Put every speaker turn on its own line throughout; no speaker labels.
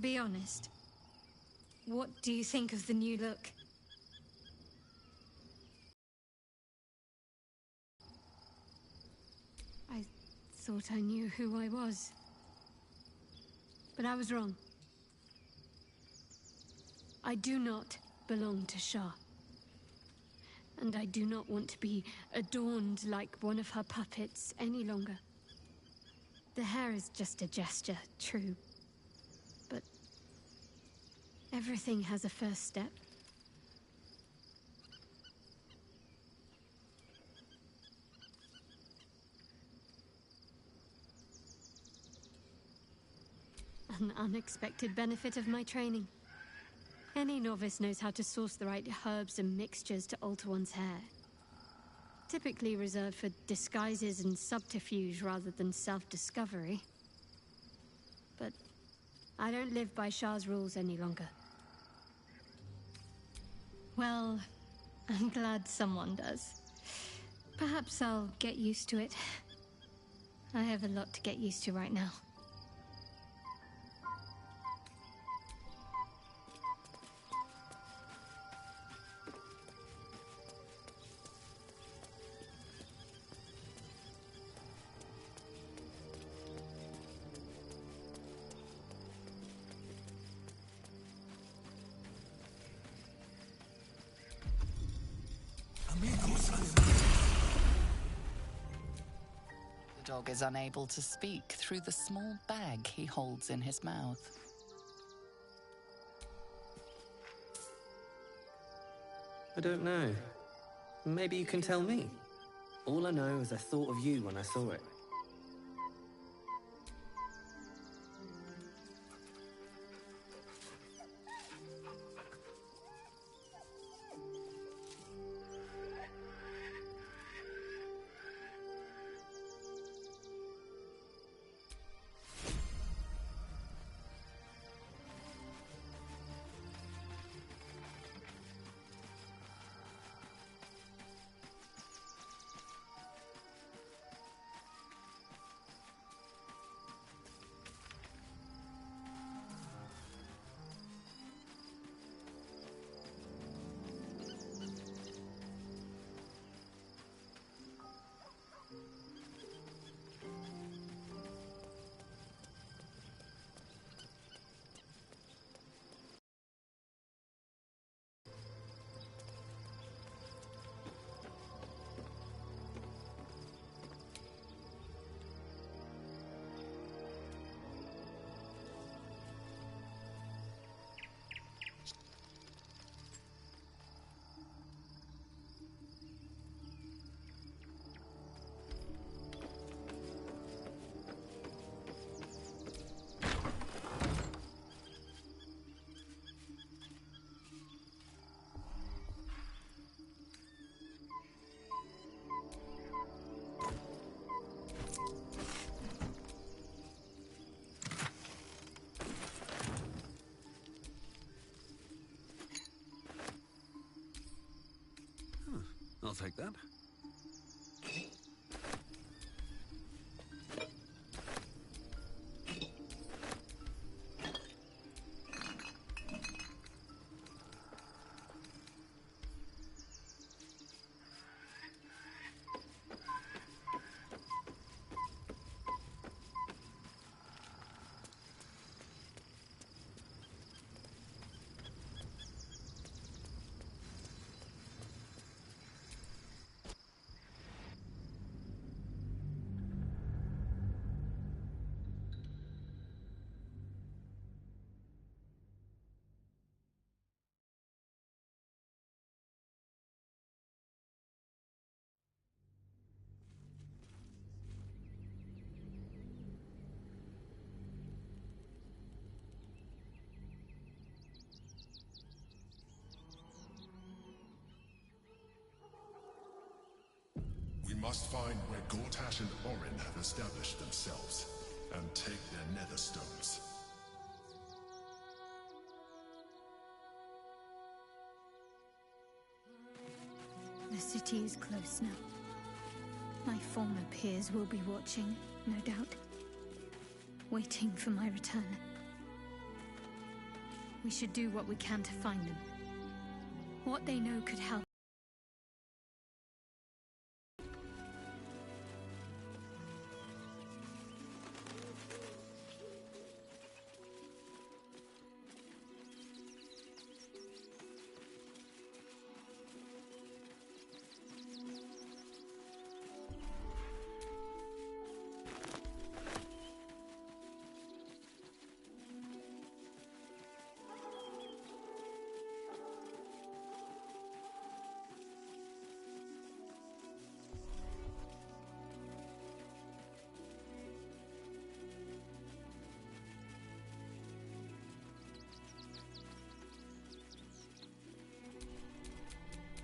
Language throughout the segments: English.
be honest. What do you think of the new look? I thought I knew who I was. But I was wrong. I do not belong to Shah. And I do not want to be adorned like one of her puppets any longer. The hair is just a gesture, true. But everything has a first step. An unexpected benefit of my training. Any novice knows how to source the right herbs and mixtures to alter one's hair. Typically reserved for disguises and subterfuge rather than self-discovery. But I don't live by Shah's rules any longer. Well, I'm glad someone does. Perhaps I'll get used to it. I have a lot to get used to right now.
The dog is unable to speak through the small bag he holds in his mouth.
I don't know. Maybe you can tell me. All I know is I thought of you when I saw it.
I'll take that.
We must find where Gortash and Orin have established themselves, and take their nether stones.
The city is close now. My former peers will be watching, no doubt. Waiting for my return. We should do what we can to find them. What they know could help.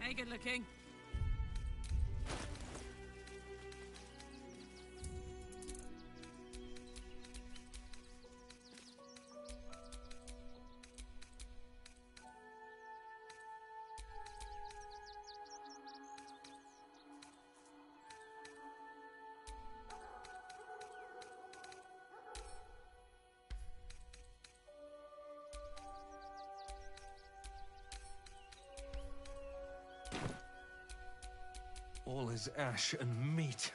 Hey, good looking.
All is ash and meat.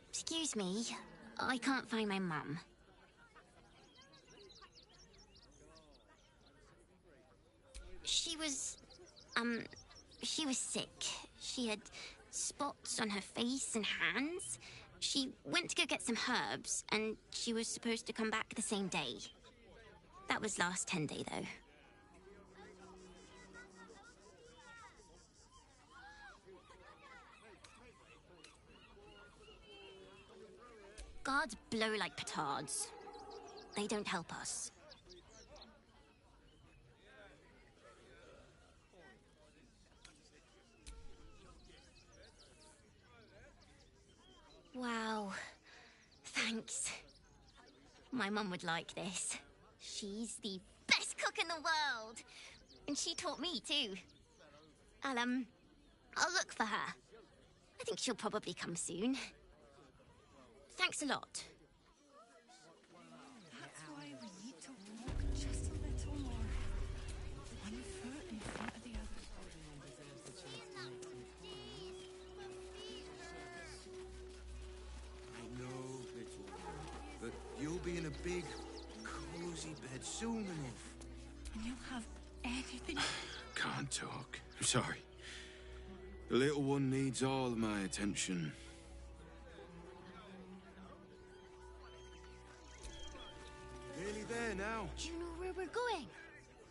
Excuse me. I can't find my mum. She was sick. She had spots on her face and hands. She went to go get some herbs, and she was supposed to come back the same day. That was last 10 day, though. Guards blow like petards. They don't help us. Wow. Thanks. My mum would like this. She's the best cook in the world. And she taught me, too. I'll look for her. I think she'll probably come soon. Thanks a lot.
That's why we need to walk just a little more. One foot in front of the other.
I know, little one, but you'll be in a big, cozy bed soon enough.
And you'll have anything.
Can't talk. I'm sorry. The little one needs all of my attention. Nearly there now.
Do you know where we're going?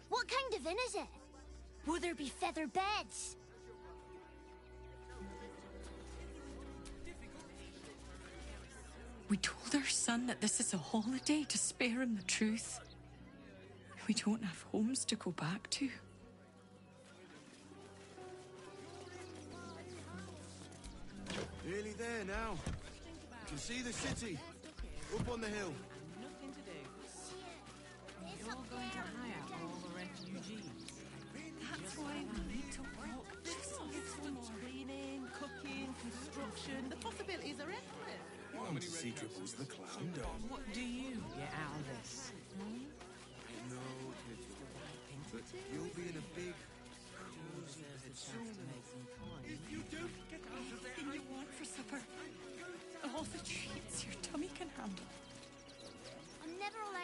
What kind of inn is it? Will there be feather beds?
We told our son that this is a holiday to spare him the truth. We don't have homes to go back to.
Nearly there now. You can see the city. Up on the hill.
Nothing to do. You're going to hire all the refugees.
That's why we need to walk just a little more.
Cleaning, cooking, construction. The possibilities are endless.
Want to see Dribbles the clown dog.
What do you get out of this?
I know.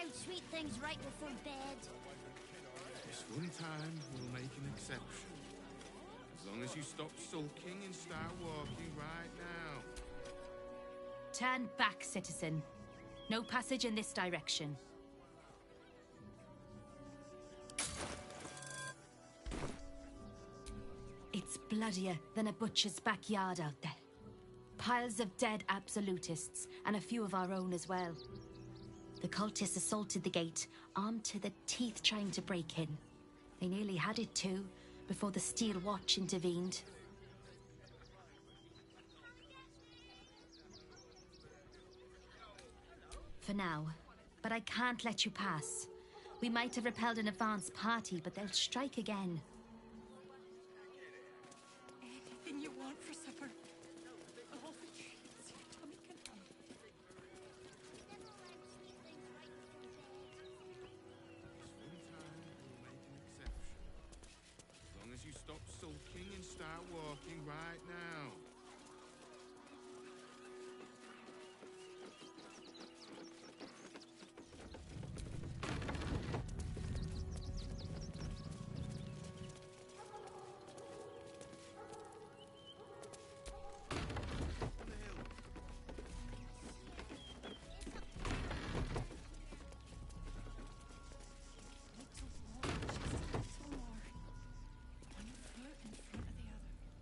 don't sweet things right before bed.
This one time, we'll make an exception. As long as you stop sulking and start walking right now.
Turn back, citizen. No passage in this direction. It's bloodier than a butcher's backyard out there. Piles of dead absolutists, and a few of our own as well. The cultists assaulted the gate, armed to the teeth trying to break in. They nearly had it too, before the Steel Watch intervened. For now, but I can't let you pass. We might have repelled an advance party, but they'll strike again.
Anything you want for supper. All the treats your tummy can have.
This one time, we'll make an exception. As long as you stop sulking and start walking right now.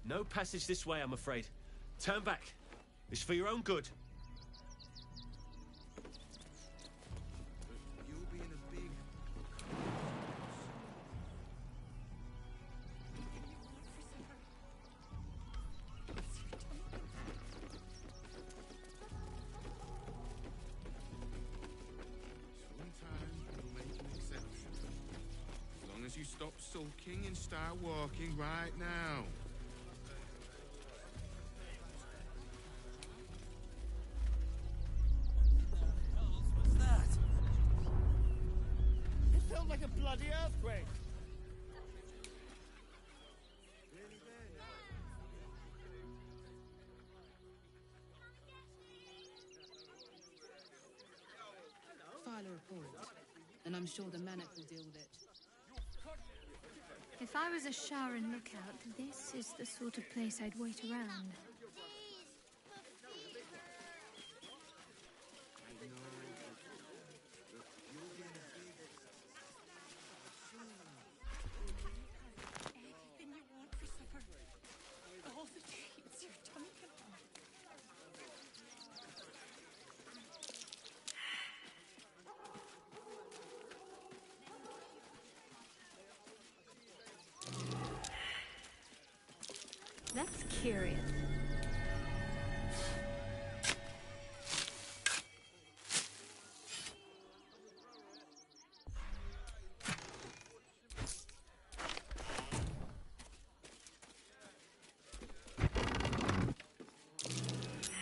No passage this way, I'm afraid. Turn back. It's for your own good.
You'll be in a big... One time, we'll make an exception. As long as you stop sulking and start walking right now.
What's that? It felt like a bloody earthquake.
File a report, and I'm sure the Manic will deal with it.
If I was a shower and lookout, this is the sort of place I'd wait around.
Anything you want for supper. All the treats your tummy can have.
That's curious.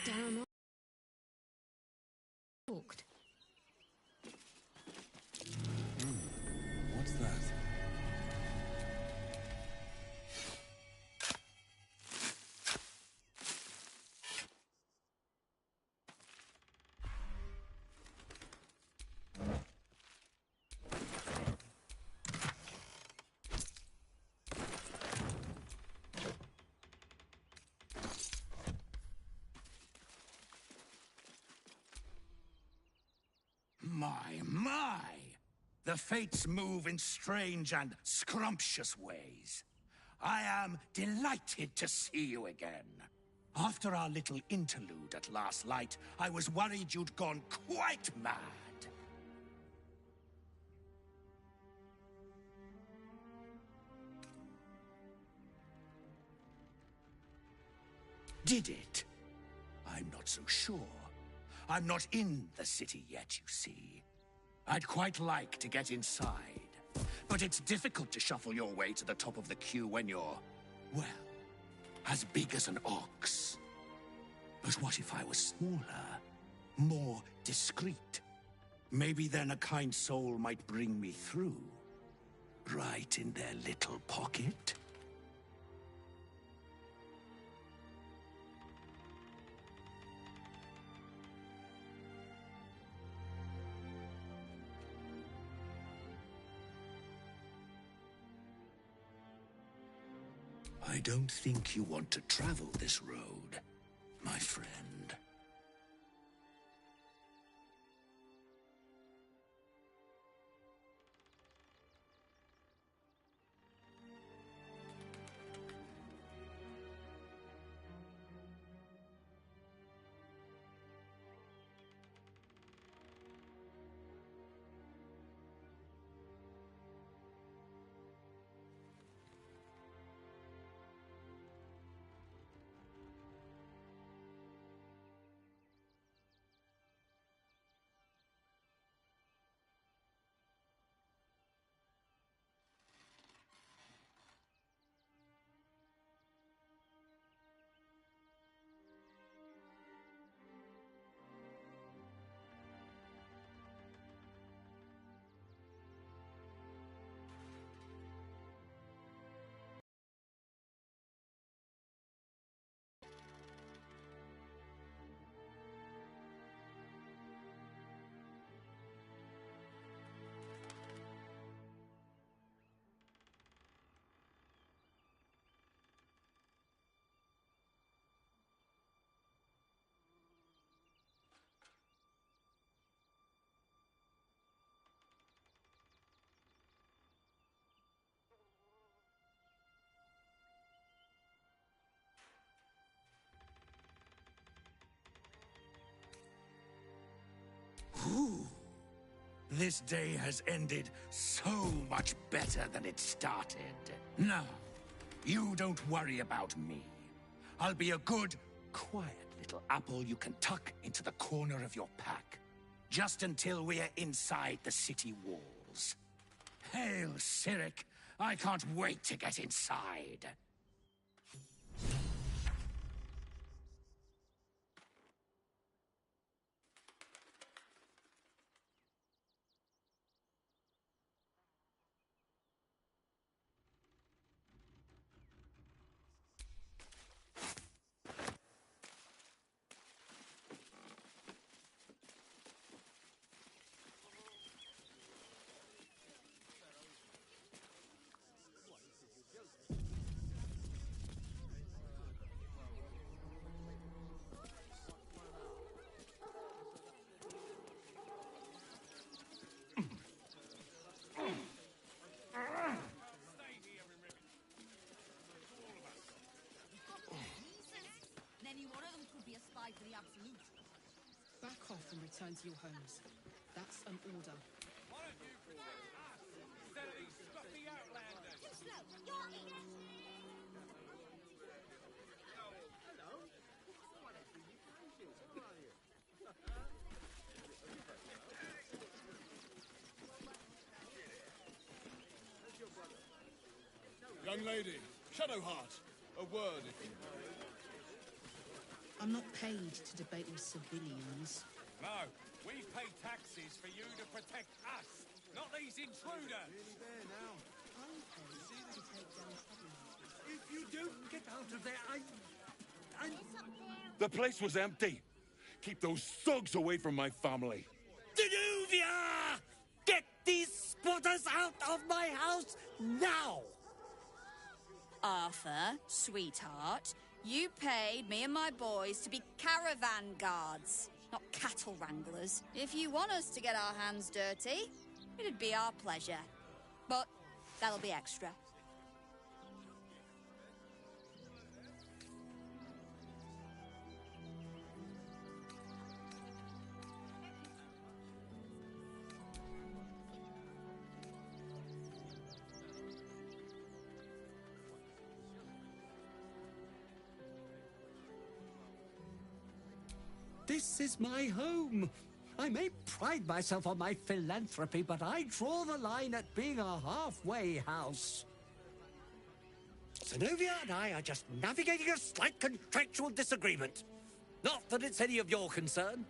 Down walked.
What's that?
My! The fates move in strange and scrumptious ways. I am delighted to see you again. After our little interlude at last light, I was worried you'd gone quite mad. Did it? I'm not so sure. I'm not in the city yet, you see. I'd quite like to get inside, but it's difficult to shuffle your way to the top of the queue when you're, well, as big as an ox. But what if I was smaller, more discreet? Maybe then a kind soul might bring me through, right in their little pocket. I don't think you want to travel this road, my friend. Ooh. This day has ended so much better than it started. Now, you don't worry about me. I'll be a good, quiet little apple you can tuck into the corner of your pack. Just until we're inside the city walls. Hail, Cyric! I can't wait to get inside.
Any one of them could be a spy for the Absolute.
Back off and return to your homes. That's an order.
Why don't you protect us instead of these stuffy outlanders?
Too slow! You're idiot!
Young lady, Shadowheart, a word if you will.
I'm not paid to debate with civilians.
No, we pay taxes for you to protect us, not these intruders.
I'm paid to take down troublemakers.
If you don't get out of there, I'm...
The place was empty. Keep those thugs away from my family.
Danuvia! Get these squatters out of my house now!
Arthur, sweetheart, you paid me and my boys to be caravan guards, not cattle wranglers. If you want us to get our hands dirty, it'd be our pleasure. But that'll be extra.
This is my home. I may pride myself on my philanthropy, but I draw the line at being a halfway house. Zenobia and I are just navigating a slight contractual disagreement. Not that it's any of your concern.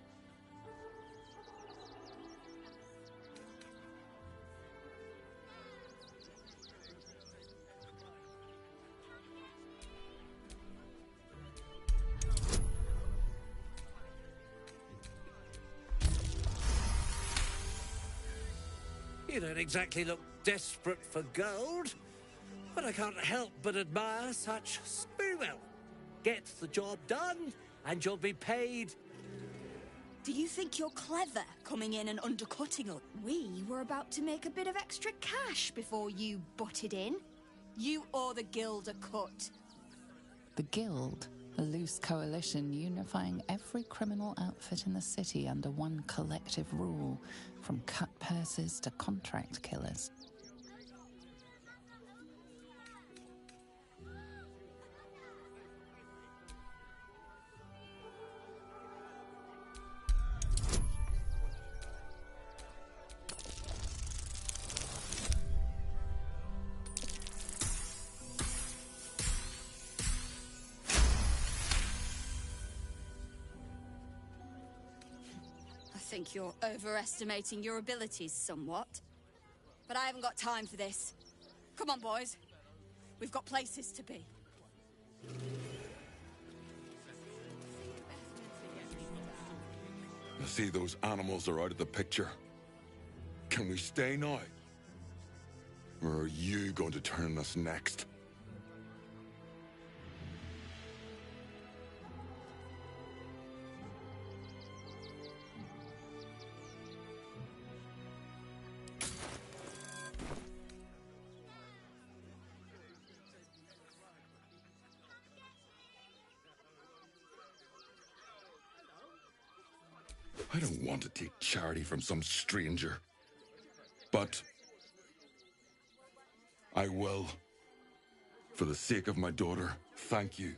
You don't exactly look desperate for gold. but I can't help but admire such very well. Get the job done, and you'll be paid.
Do you think you're clever, coming in and undercutting us? We were about to make a bit of extra cash before you butted in. You owe the guild a cut.
The Guild, a loose coalition unifying every criminal outfit in the city under one collective rule, from cut purses to contract killers.
I think you're overestimating your abilities somewhat. But I haven't got time for this. Come on, boys. We've got places to be.
I see those animals are out of the picture. Can we stay now? Or are you going to turn us next? I don't want to take charity from some stranger. But I will. For the sake of my daughter, thank you.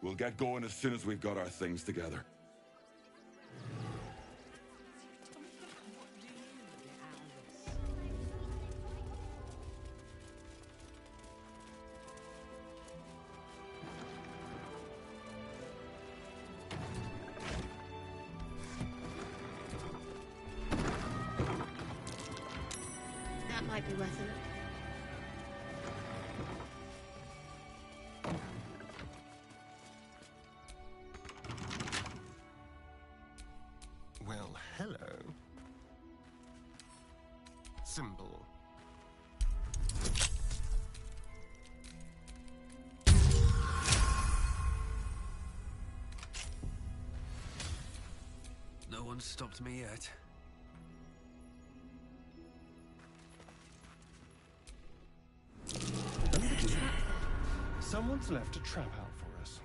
We'll get going as soon as we've got our things together.
That might be worth a look.
Well, hello. Symbol.
No one's stopped me yet.
Someone's left a trap out for us.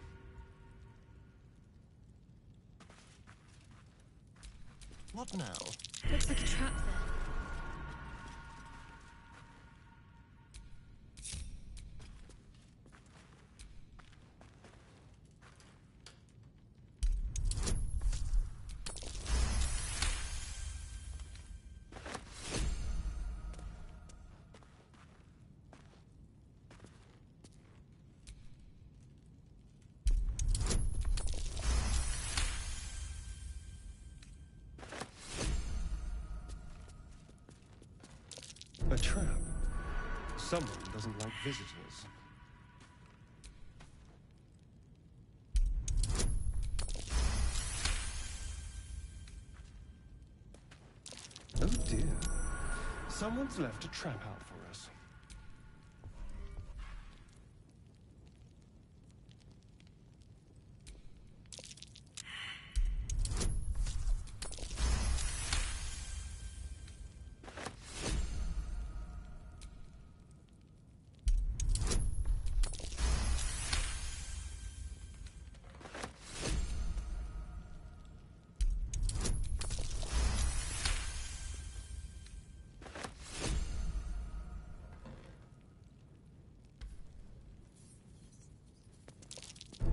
What now?
Looks like a trap there.
A trap. Someone doesn't like visitors. Oh dear. Someone's left a trap out for us.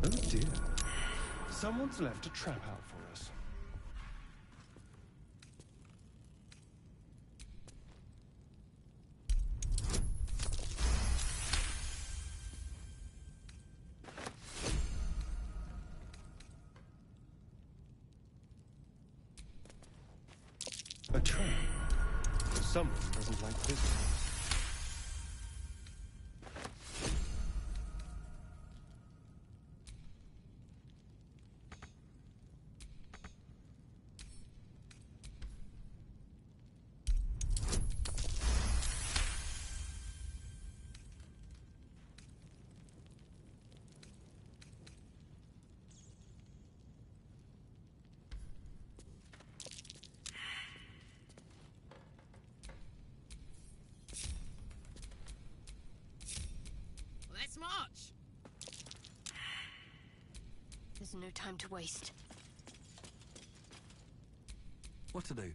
Oh dear. Someone's left a trap out for us. A trap. Someone doesn't like visitors.
time to waste.
What to do?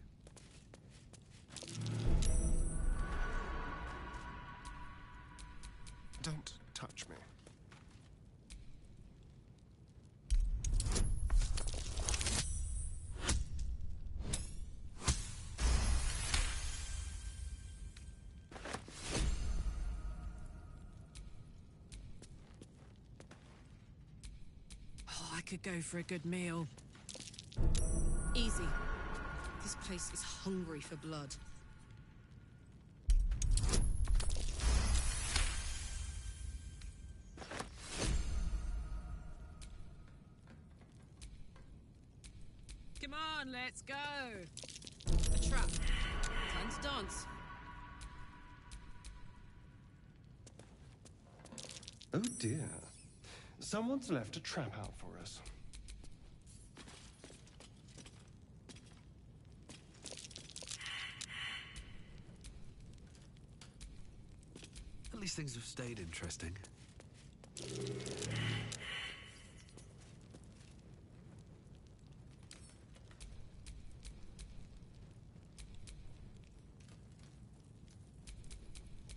Don't touch me.
Oh, I could go for a good meal. Easy. This place is hungry for blood. Come on, let's go. A trap. Time to dance.
Oh dear. Someone's left a trap out for us.
At least things have stayed interesting.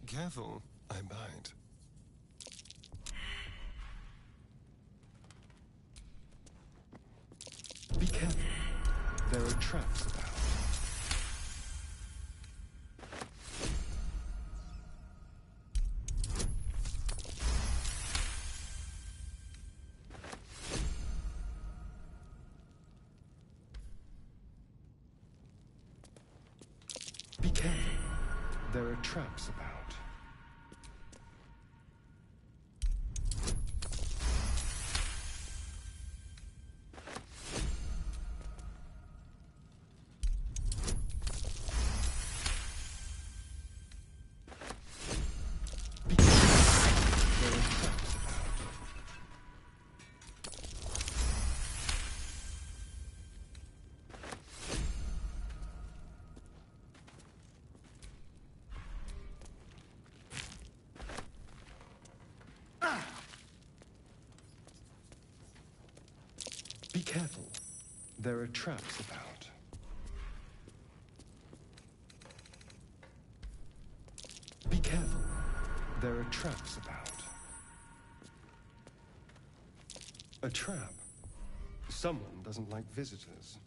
Careful, I bite.
Be careful. There are traps about. Be careful. There are traps about. Be careful. There are traps about. Be careful. There are traps about. A trap? Someone doesn't like visitors.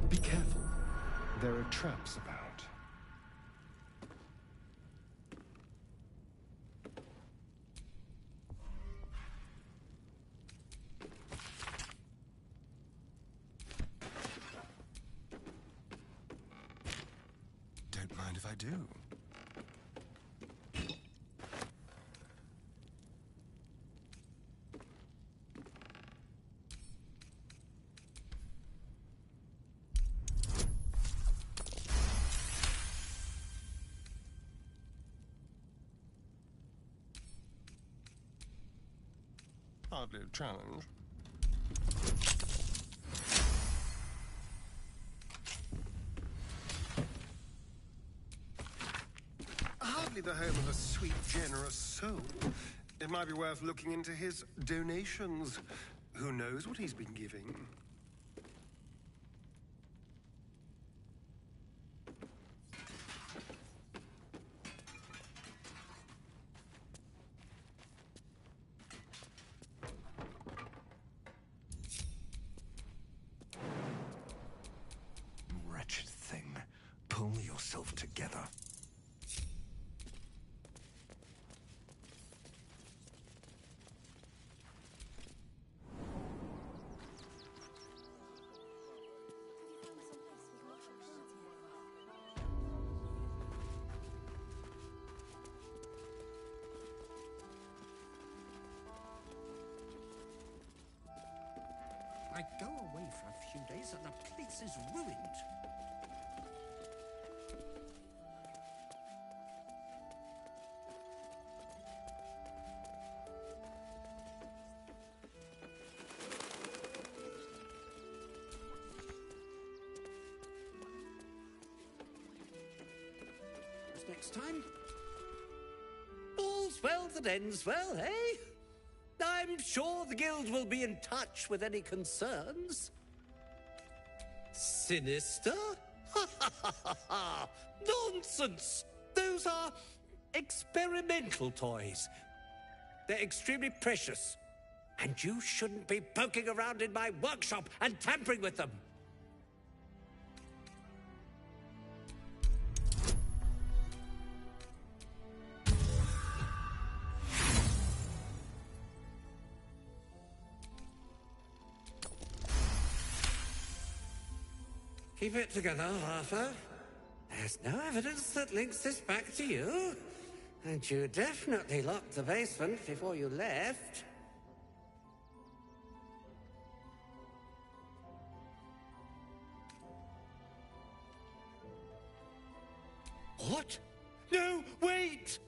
Be careful. There are traps about.
Don't mind if I do. Hardly a challenge. Hardly the home of a sweet, generous soul. It might be worth looking into his donations. Who knows what he's been giving?
Wretched thing. Pull yourself together.
a few days and the place is ruined. What's next time? All's well that ends well, eh? I'm sure the guild will be in touch with any concerns. Sinister? Ha ha ha ha ha! Nonsense! Those are experimental toys. They're extremely precious. And you shouldn't be poking around in my workshop and tampering with them. Keep it together, Arthur. There's no evidence that links this back to you. And you definitely locked the basement before you left. What? No, wait!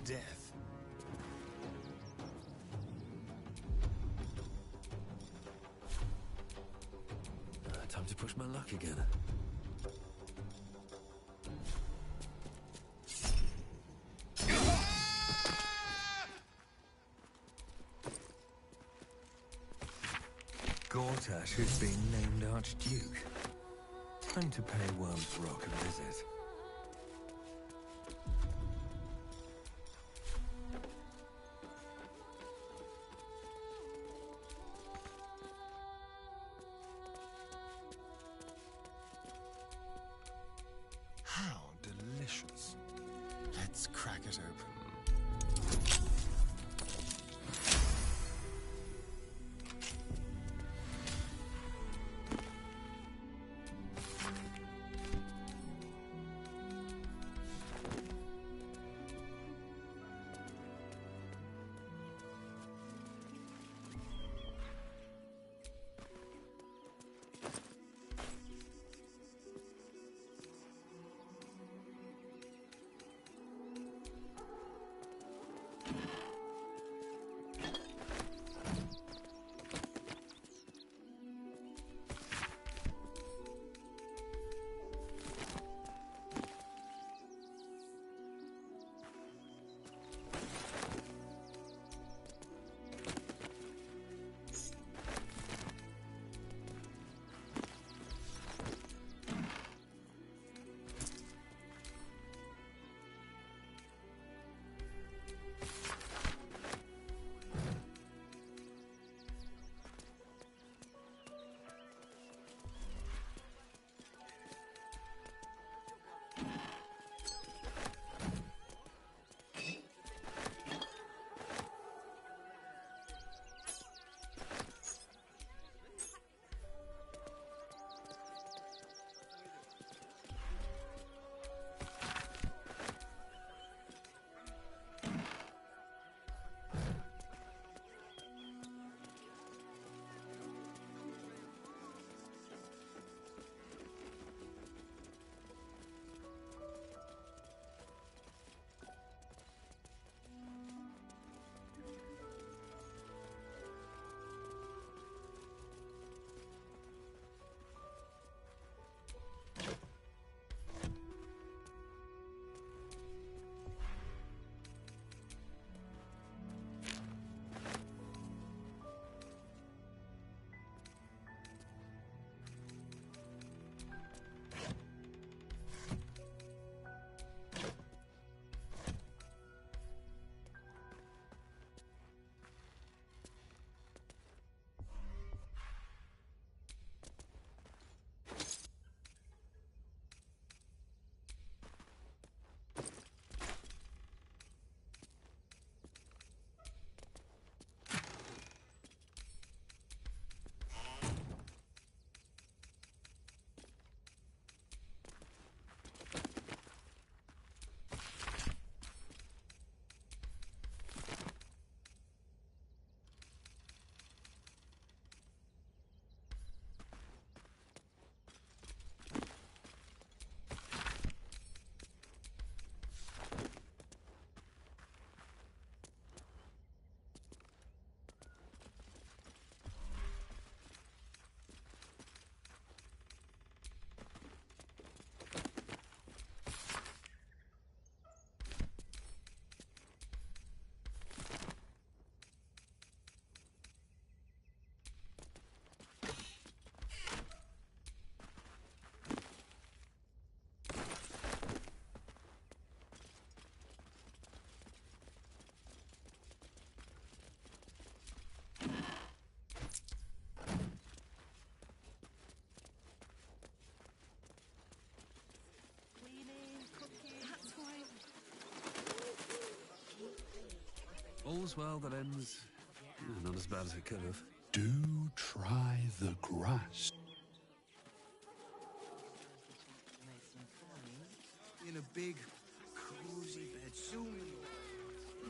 Death. Time to push my luck again. Gortash is being named Archduke. Time to pay Worm's Rock a visit.
How delicious. Let's crack it open.
all's well that ends not as bad as it could have.
Do try the grass.
In a big, cozy bed soon.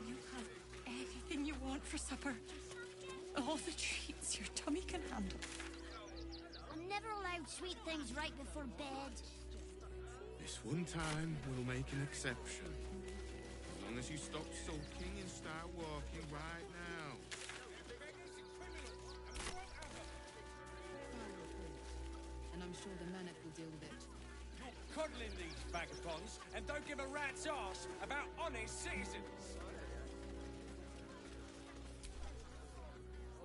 You have anything you want for supper. All the treats your tummy can handle.
I'm never allowed sweet things right before bed.
This one time, we'll make an exception. As long as you stop sulking and start walking right now.
And I'm sure the Manet will deal with it.
You're coddling these vagabonds and don't give a rat's ass about honest citizens.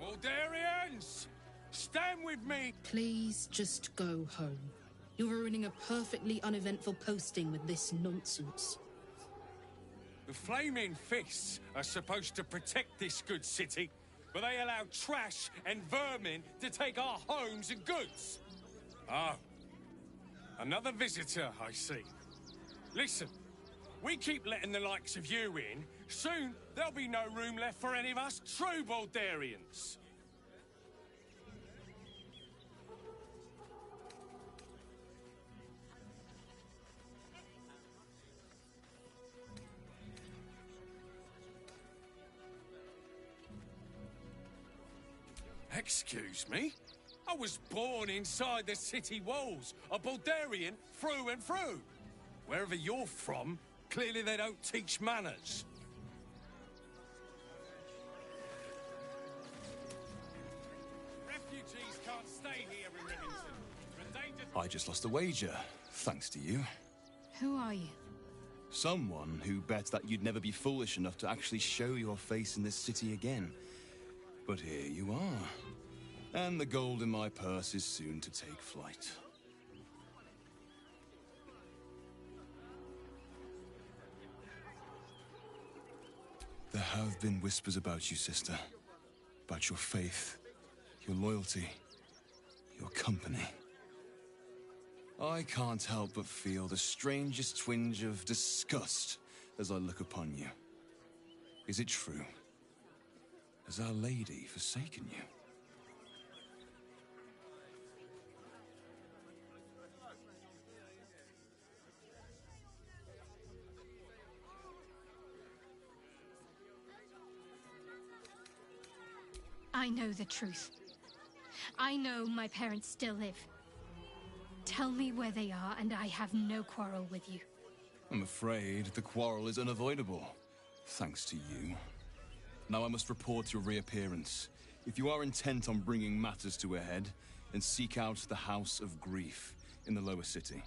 Waldarians! Stand with me!
Please just go home. You're ruining a perfectly uneventful posting with this nonsense.
The Flaming Fists are supposed to protect this good city, but they allow trash and vermin to take our homes and goods. Oh. Another visitor, I see. Listen, we keep letting the likes of you in. Soon, there'll be no room left for any of us true Baldurians. Excuse me? I was born inside the city walls, a Baldurian through and through. Wherever you're from, clearly they don't teach manners. Refugees can't stay here in Rivington. We're endangered.
I just lost a wager, thanks to you.
Who are you?
Someone who bet that you'd never be foolish enough to actually show your face in this city again. But here you are. And the gold in my purse is soon to take flight. There have been whispers about you, sister. About your faith, your loyalty, your company. I can't help but feel the strangest twinge of disgust as I look upon you. Is it true? Has Our Lady forsaken you?
I know the truth. I know my parents still live. Tell me where they are, and I have no quarrel with you.
I'm afraid the quarrel is unavoidable, thanks to you. Now I must report your reappearance. If you are intent on bringing matters to a head, then seek out the House of Grief in the lower city.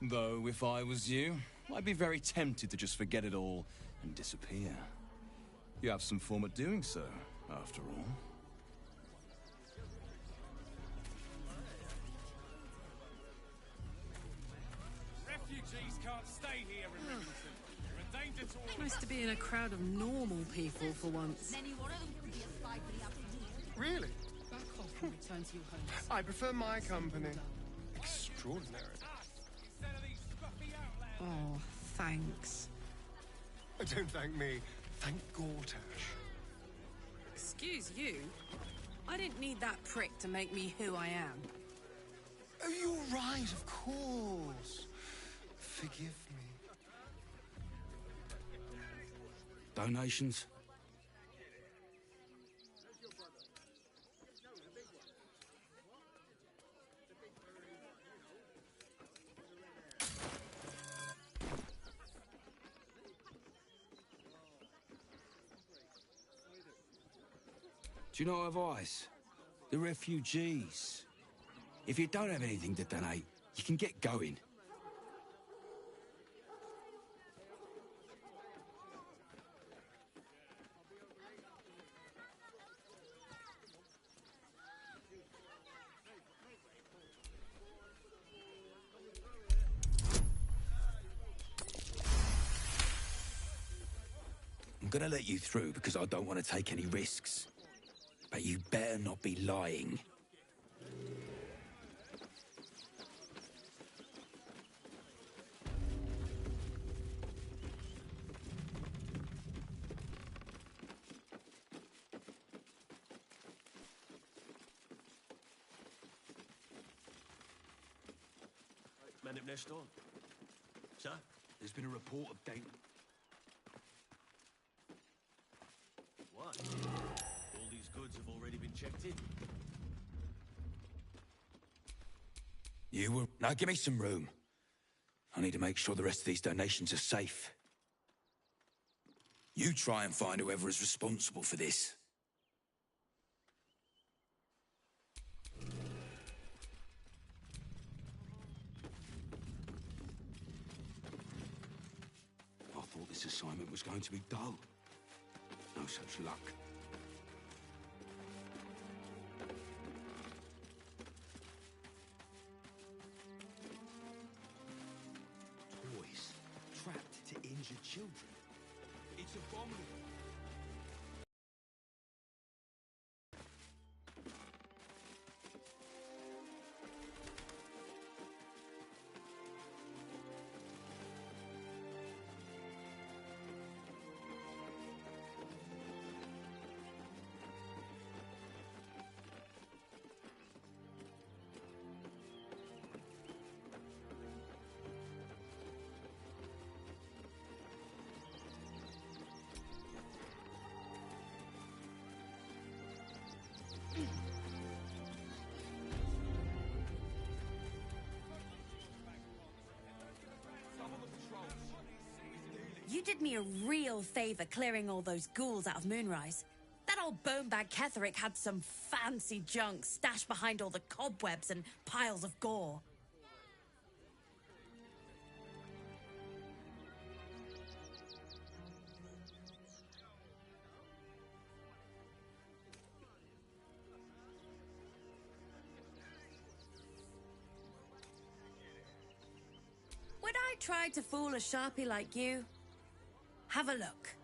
Though, if I was you, I'd be very tempted to just forget it all and disappear. You have some form at doing so, after all.
Refugees can't stay here in Rivington. We're endangered to all.
Nice to be in a crowd of normal people for once.
Really?
Back off and return to your homes.
I prefer my company. Extraordinary.
Oh, thanks.
Don't thank me. Thank Gortash.
Excuse you? I didn't need that prick to make me who I am.
Oh, you're right, of course. Forgive me.
Donations? Do you know advice? The refugees. If you don't have anything to donate, you can get going. I'm gonna let you through because I don't want to take any risks. But you better not be lying.
Round up next door. Sir?
There's been a report of danger.
What? All these goods have already been checked in.
You were... Now give me some room. I need to make sure the rest of these donations are safe. You try and find whoever is responsible for this. I thought this assignment was going to be dull. No such luck.
Toys trapped to injure children. It's abominable.
You did me a real favor clearing all those ghouls out of Moonrise. That old bonebag Ketherick had some fancy junk stashed behind all the cobwebs and piles of gore. Would I try to fool a sharpie like you? Have a look.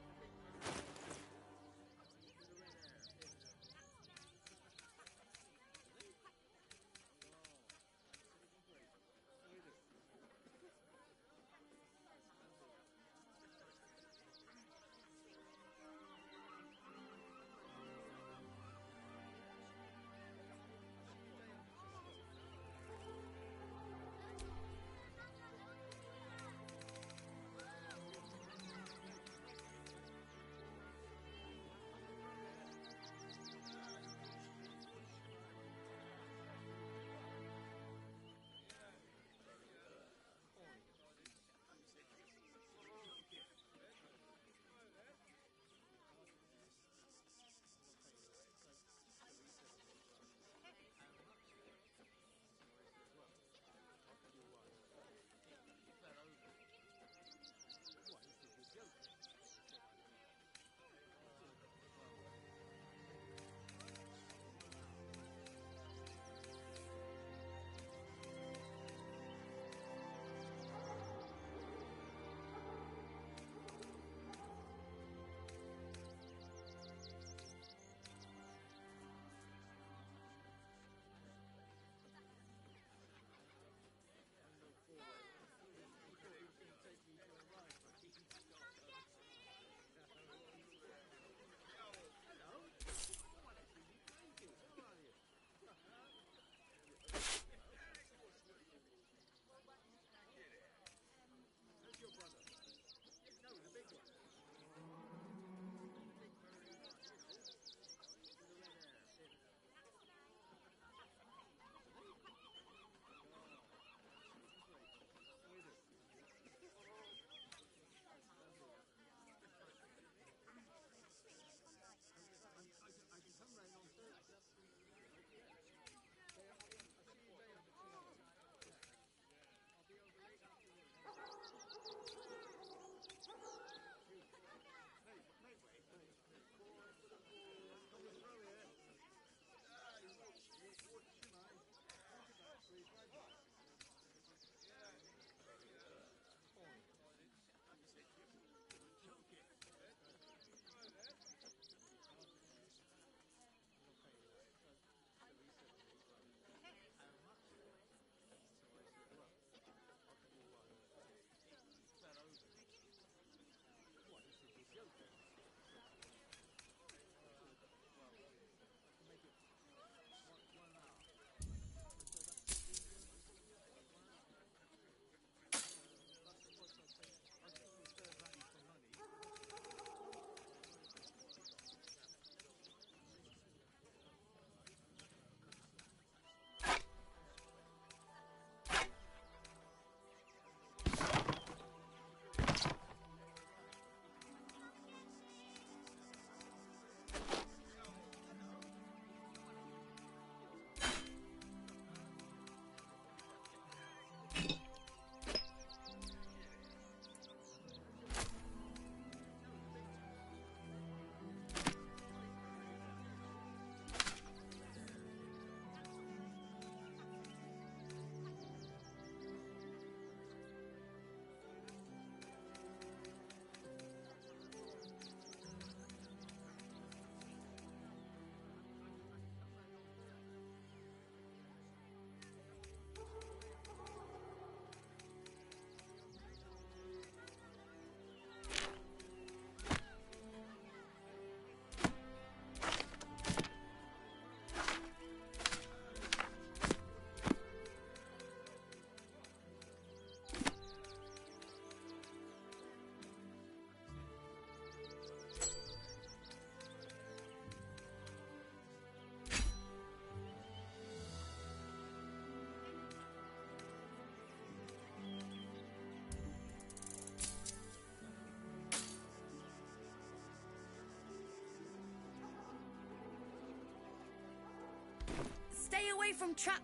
Stay away from trap.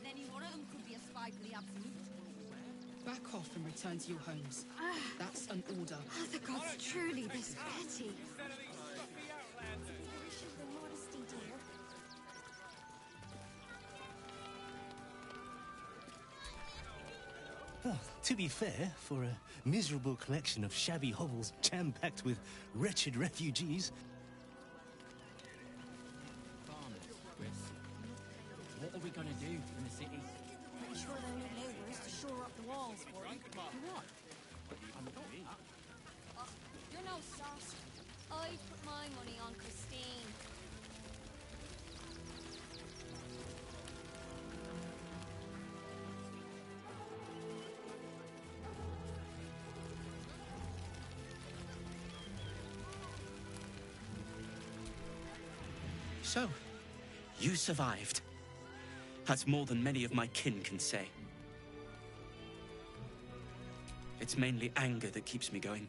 Any one of them could be a spy for the Absolute.
Back off and return to your homes. That's an order.
Are the gods truly this petty?
Well, to be fair, for a miserable collection of shabby hovels jam-packed with wretched refugees...
What are we gonna do in the city?
Pretty sure they'll need labourers to shore up the walls for them.
What?
You're no sauce. I put my money on Christine.
So, you survived. That's more than many of my kin can say. It's mainly anger that keeps me going.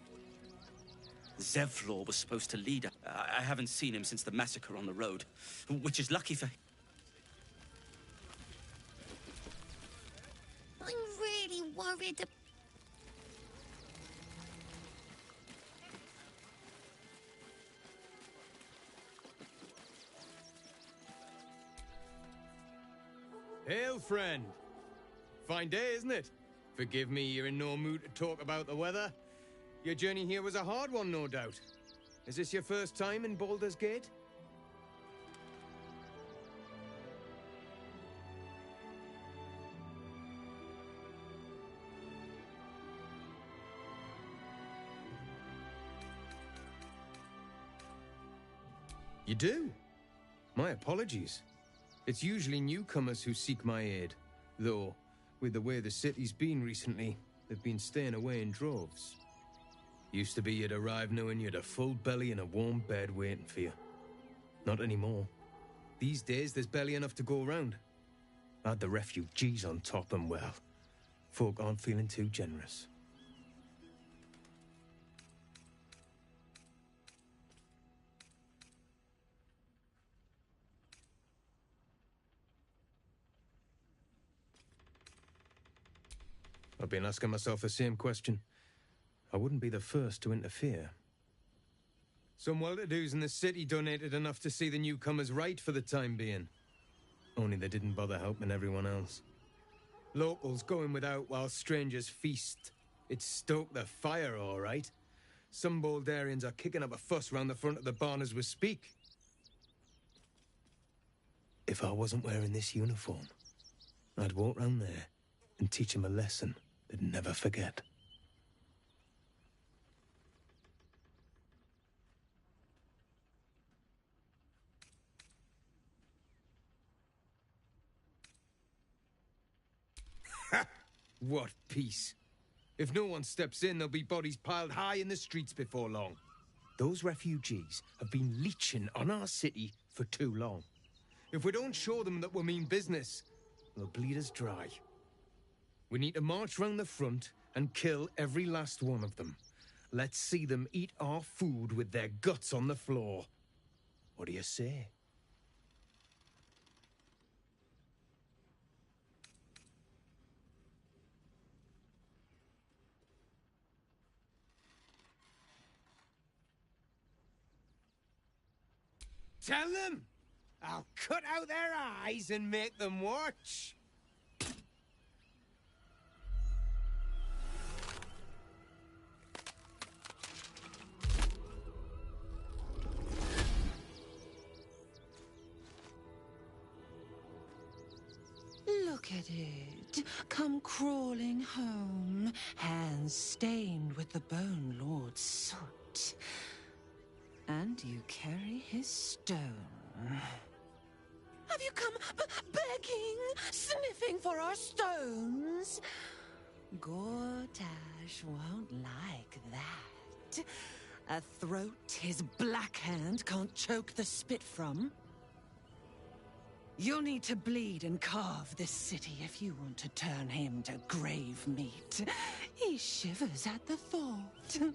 Zevlor was supposed to lead us. I haven't seen him since the massacre on the road, which is lucky for...
I'm really worried.
Hail, friend. Fine day, isn't it? Forgive me, you're in no mood to talk about the weather. Your journey here was a hard one, no doubt. Is this your first time in Baldur's Gate? You do? My apologies. It's usually newcomers who seek my aid, though, with the way the city's been recently, they've been staying away in droves. Used to be you'd arrive knowing you'd a full belly and a warm bed waiting for you. Not anymore. These days, there's barely enough to go around. Add the refugees on top and, well, folk aren't feeling too generous. I've been asking myself the same question. I wouldn't be the first to interfere. Some well-to-dos in the city donated enough to see the newcomers right for the time being. Only they didn't bother helping everyone else. Locals going without while strangers feast. It stoked the fire, all right. Some Baldurians are kicking up a fuss round the front of the barn as we speak. If I wasn't wearing this uniform, I'd walk round there and teach them a lesson they'd never forget. Ha! What peace. If no one steps in, there'll be bodies piled high in the streets before long. Those refugees have been leeching on our city for too long. If we don't show them that we mean business, they'll bleed us dry. We need to march round the front and kill every last one of them. Let's see them eat our food with their guts on the floor. What do you say? Tell them! I'll cut out their eyes and make them watch!
Look at it. Come crawling home, hands stained with the Bone Lord's soot. And you carry his stone. Have you come begging, sniffing for our stones? Gortash won't like that. A throat his black hand can't choke the spit from. You'll need to bleed and carve this city if you want to turn him to grave meat. He shivers at the thought.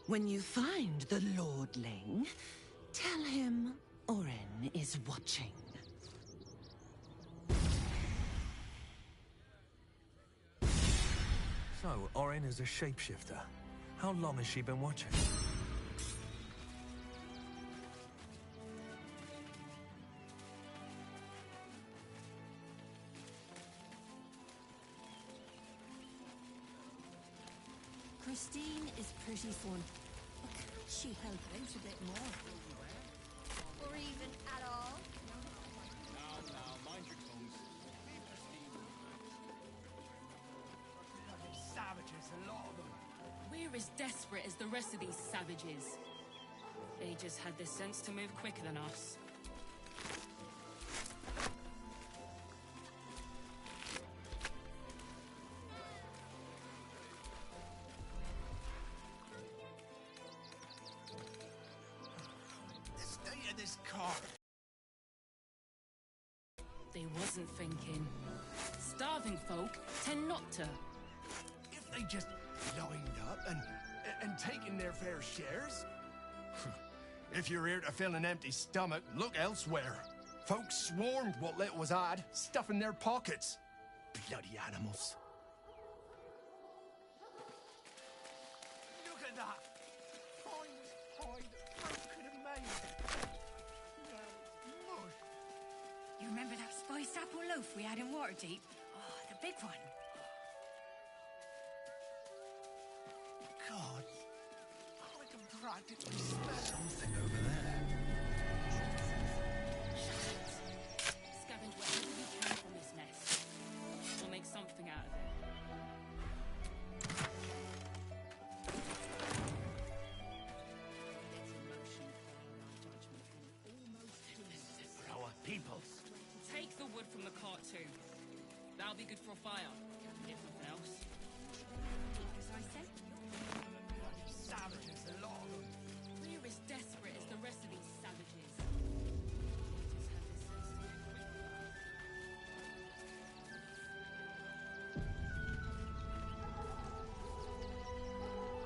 When you find the Lordling, tell him Oren is watching.
So, Oren is a shapeshifter. How long has she been watching?
Christine is pretty fun, but can't she help out a bit more?
Or even at all?
Now, mind your tongues.
Savages, a lot of them. We're as desperate as the rest of these savages. They just had the sense to move quicker than us.
The state of this car.
They wasn't thinking. Starving folk tend not to.
If they just lined up and taken their fair shares? If you're here to fill an empty stomach, look elsewhere. Folks swarmed what little was had, stuffing their pockets. Bloody animals.
Look at that! Finest hide folk could have made. Now it's mush.
You remember that spiced apple loaf we had in Waterdeep? Oh, the big one.
God, I can practically smell
something over there.
Scavenge whatever we can from this nest. We'll make something out of it.
for our peoples.
Take the wood from the cart too. That'll be good for a fire, if nothing else.
As I said,
Bloody savages, a lot of them.
We're as desperate as the rest of these savages.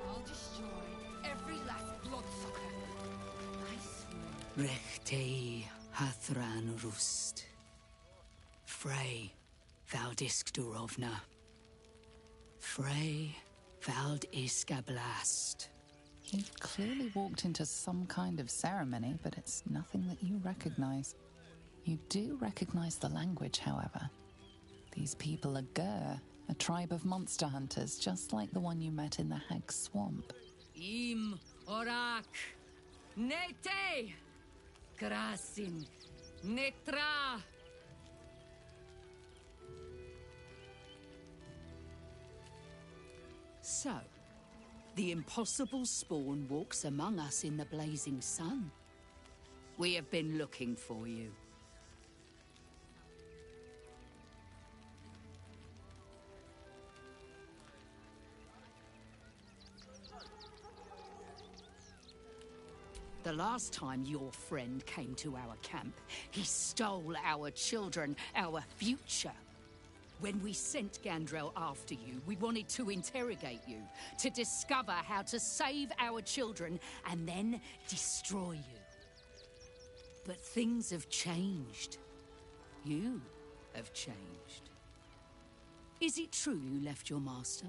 I'll destroy every last bloodsucker.
Rechtei Hathran Rust. Frey Valdisk Durovna. Frey Valdiska Blast.
He clearly walked into some kind of ceremony, but it's nothing that you recognize. You do recognize the language, however. These people are Gur, a tribe of monster hunters, just like the one you met in the Hag Swamp.
Im Orak. Nete. Krasin. Netra. So, the impossible spawn walks among us in the blazing sun. We have been looking for you. The last time your friend came to our camp, he stole our children, our future. When we sent Gandrel after you, we wanted to interrogate you, to discover how to save our children and then destroy you. But things have changed. You have changed. Is it true you left your master?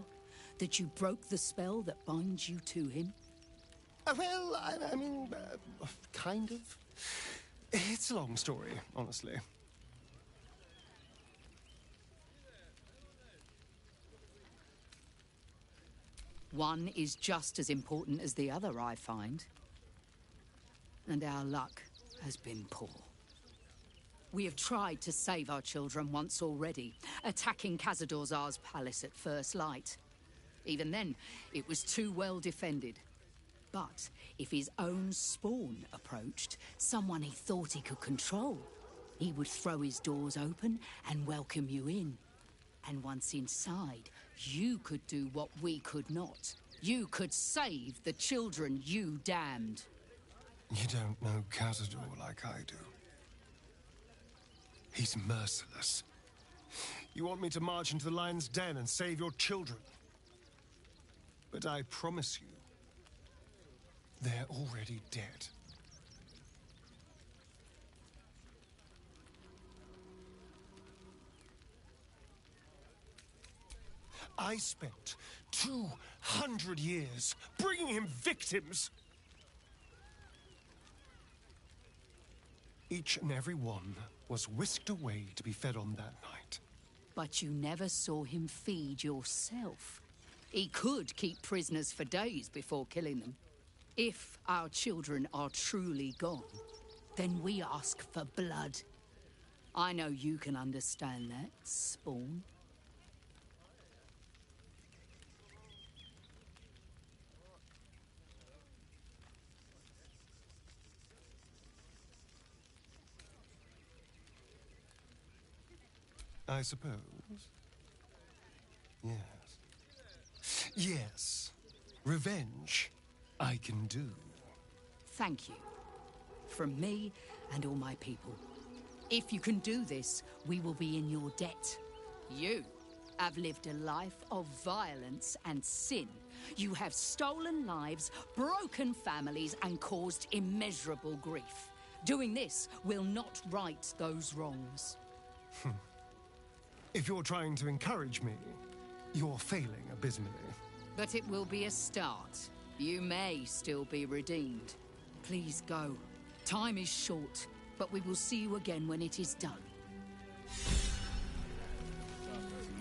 That you broke the spell that binds you to him?
Well, I mean, kind of. It's a long story, honestly.
One is just as important as the other, I find. And our luck has been poor. We have tried to save our children once already, attacking Khazad-dûr'Zar's palace at first light. Even then, it was too well defended. But if his own spawn approached, someone he thought he could control, he would throw his doors open and welcome you in. And once inside, you could do what we could not. You could save the children you damned.
You don't know Khazad-dûr like I do. He's merciless. You want me to march into the lion's den and save your children? But I promise you, they're already dead. I spent 200 years bringing him victims. Each and every one was whisked away to be fed on that night.
But you never saw him feed yourself. He could keep prisoners for days before killing them. If our children are truly gone, then we ask for blood. I know you can understand that, Spawn.
I suppose. Yes. Yes. Revenge, I can do.
Thank you. From me and all my people. If you can do this, we will be in your debt. You have lived a life of violence and sin. You have stolen lives, broken families, and caused immeasurable grief. Doing this will not right those wrongs.
If you're trying to encourage me, you're failing abysmally.
But it will be a start. You may still be redeemed. Please go. Time is short, but we will see you again when it is done.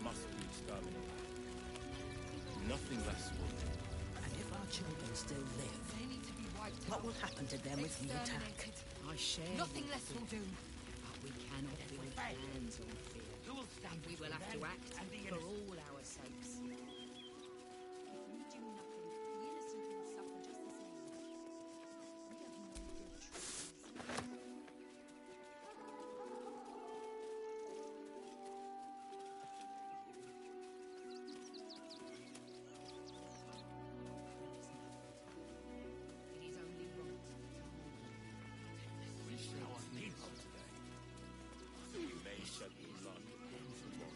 Must be exterminated. Nothing less will do.
And if our children still live, they need to be wiped out. What will happen to them if we attack?
I share.
Nothing less will do.
But we cannot build plans on fear.
Who will stand?
We will have to act for all our sakes.
We shall need them today. We may shed blood tomorrow.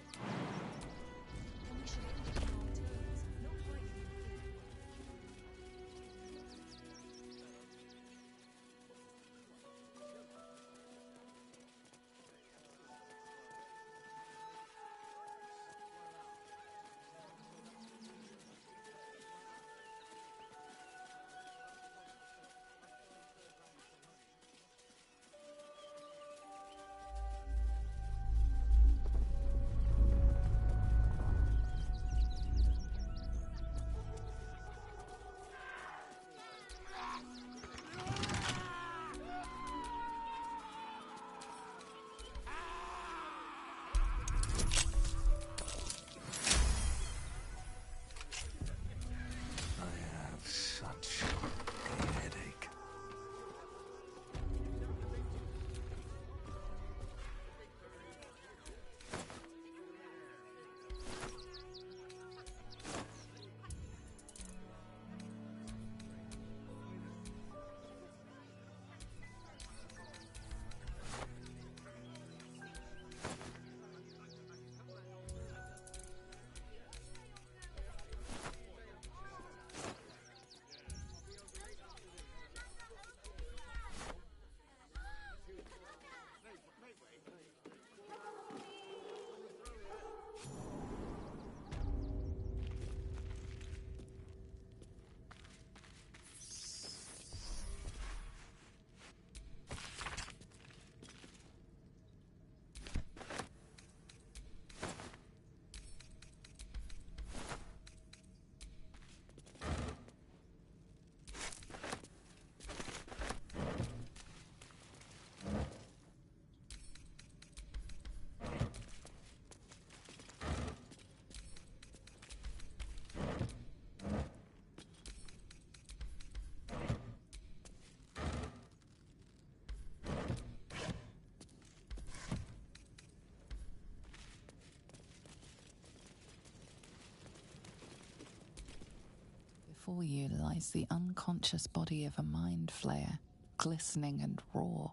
Before you lies the unconscious body of a mind flayer, glistening and raw.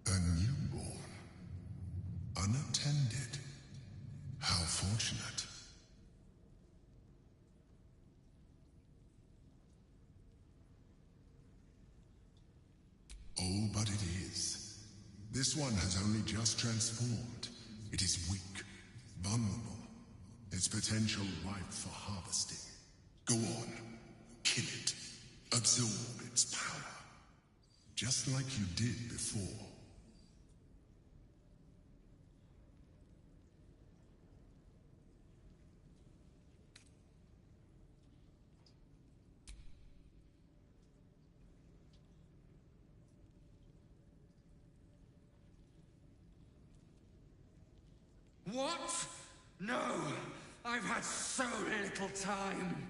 A newborn.
tended. How fortunate. Oh, but it is. This one has only just transformed. It is weak, vulnerable. Its potential ripe for harvesting. Go on, kill it. Absorb its power. Just like you did before.
What? No! I've had so little time!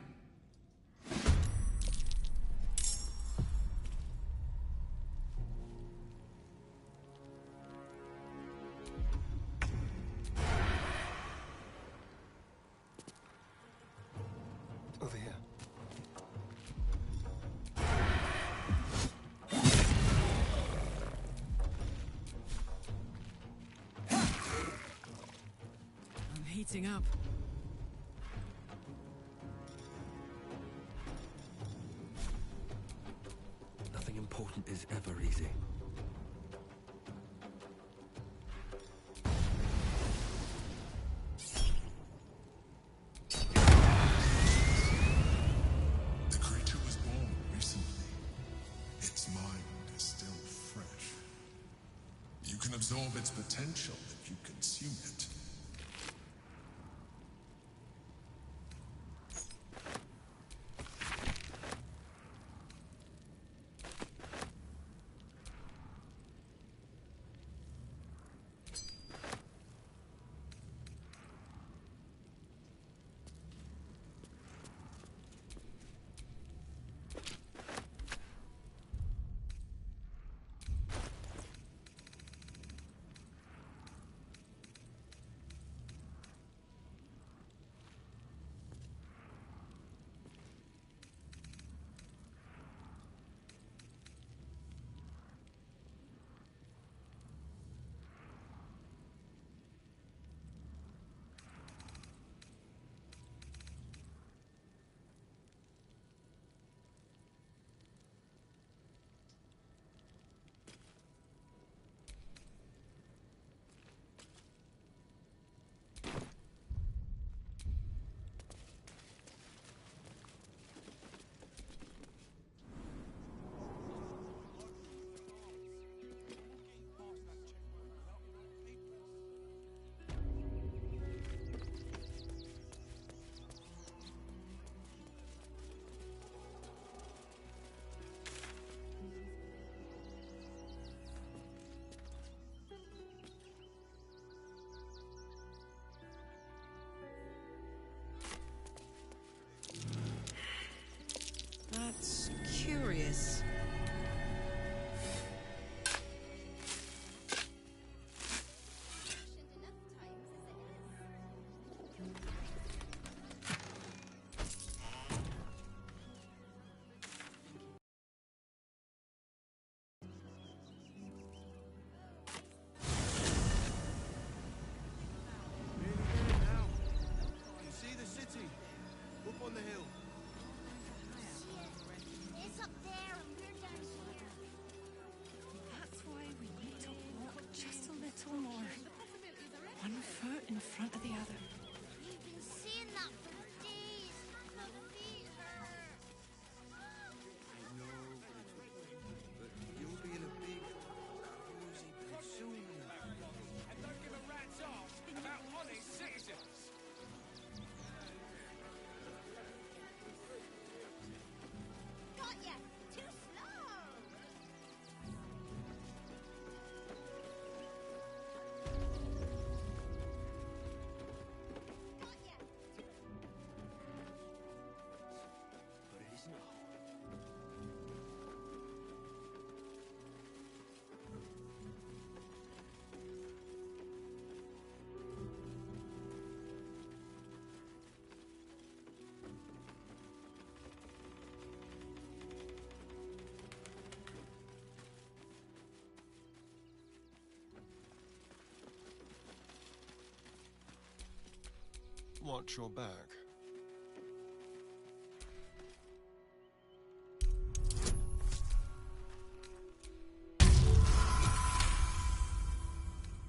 Over here.
I'm heating up.
Nothing important is ever easy.
The creature was born recently. Its mind is still fresh. You can absorb its potential if you consume it.
Watch your back.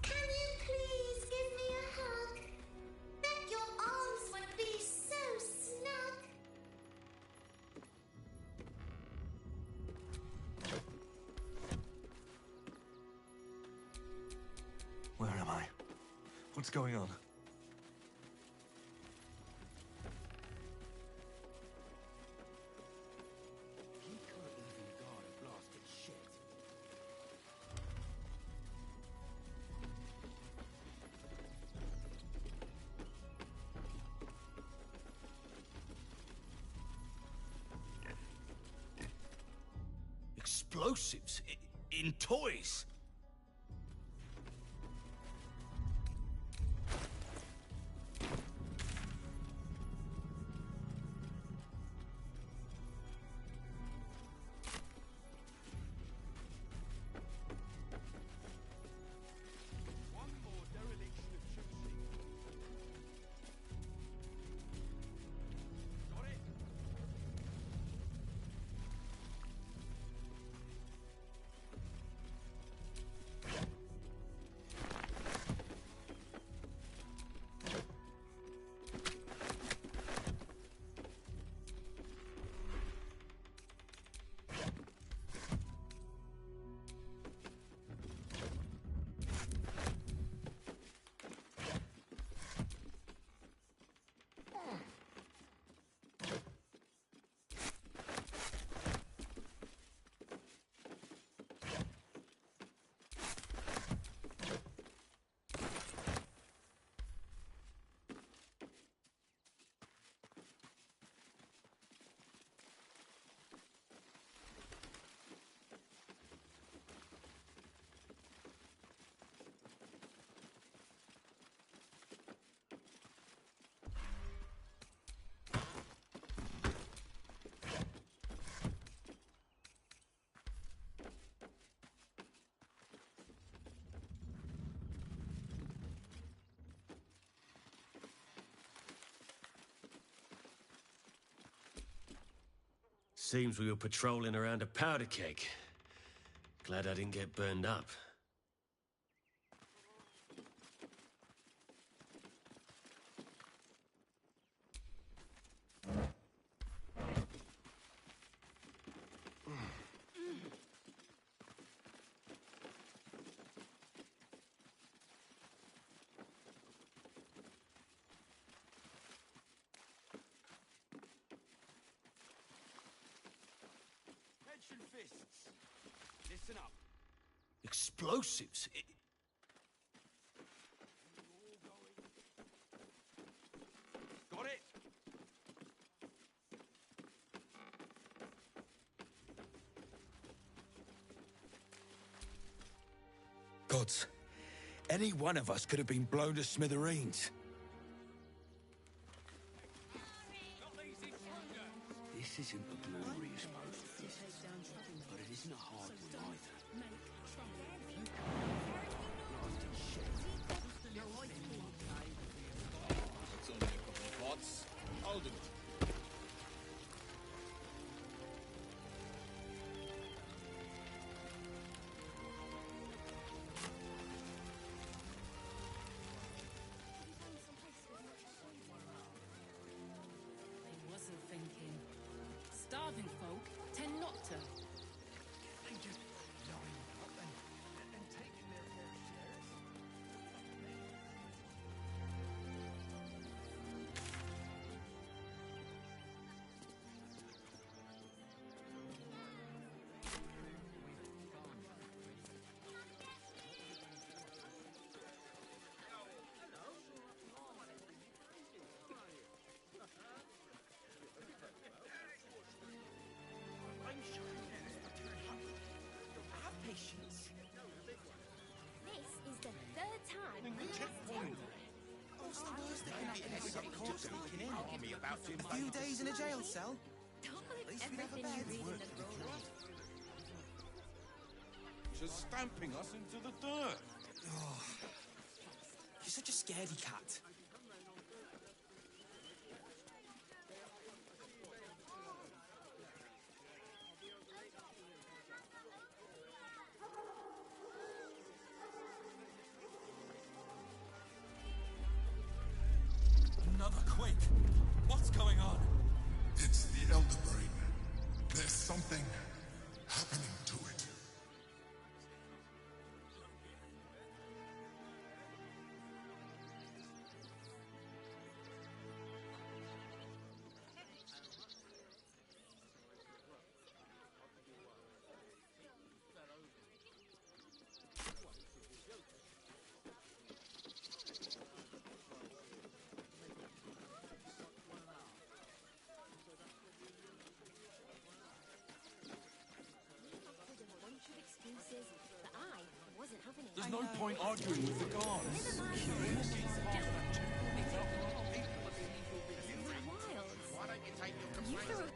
Can you please give me a hug? Bet your arms would be so snug.
Where am I? What's going on?
He can't even guard a blasted shit.
Explosives? In toys?
Seems we were patrolling around a powder keg. Glad I didn't get burned up.
Tension fists. Listen up.
Explosives?
Got it?
Gods, any one of us could have been blown to smithereens.
This isn't a glorious moment, but it isn't a hard one either.
It's only a couple of pots. I'll do it.
I wasn't thinking. Starving folk tend not to.
They just line up and taking their fair shares.
This is the third time we have
What's the worst that can happen?
A few days in a jail cell?
Don't
least we have a bed.
Just stamping us into the dirt.
Oh, you're such a scaredy cat.
something happening to it.
There's no point arguing with the guards.
Why don't you take your complaints?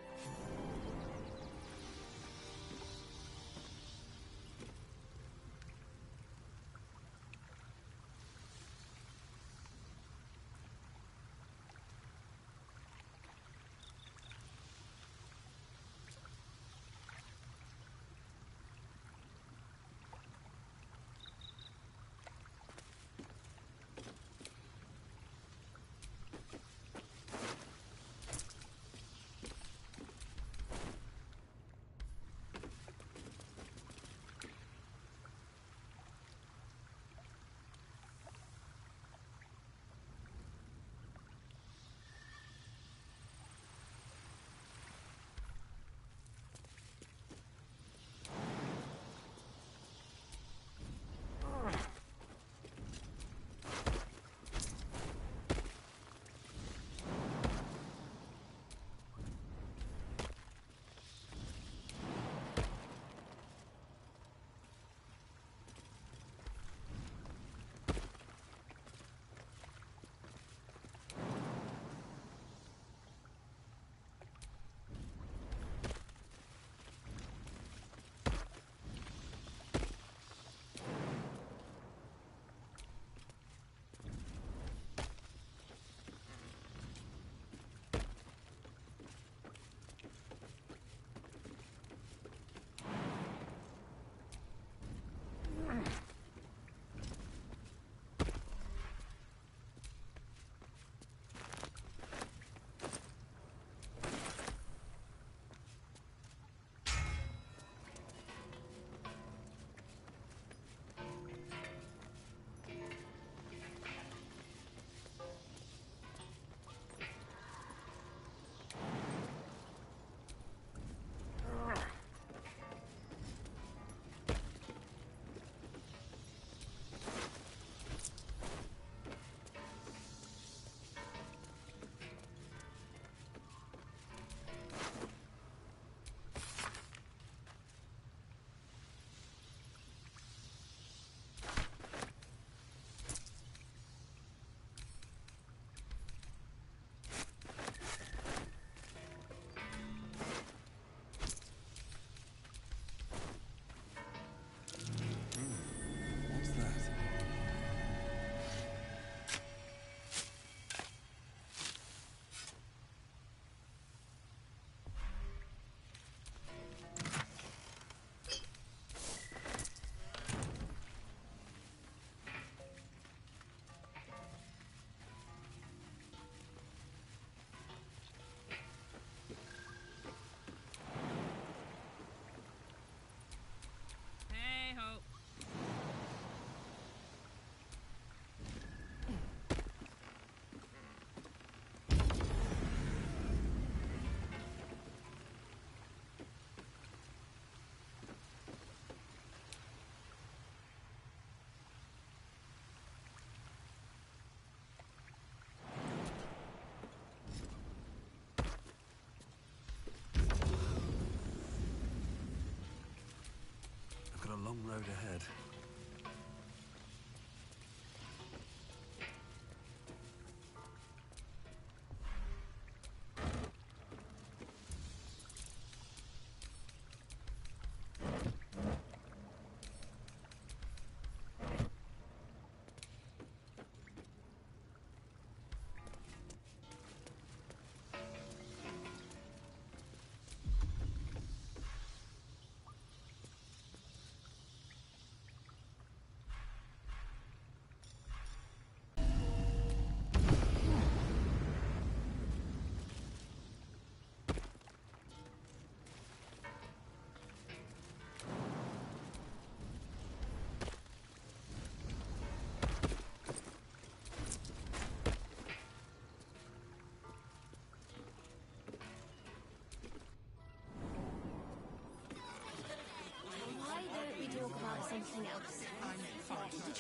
A long road ahead.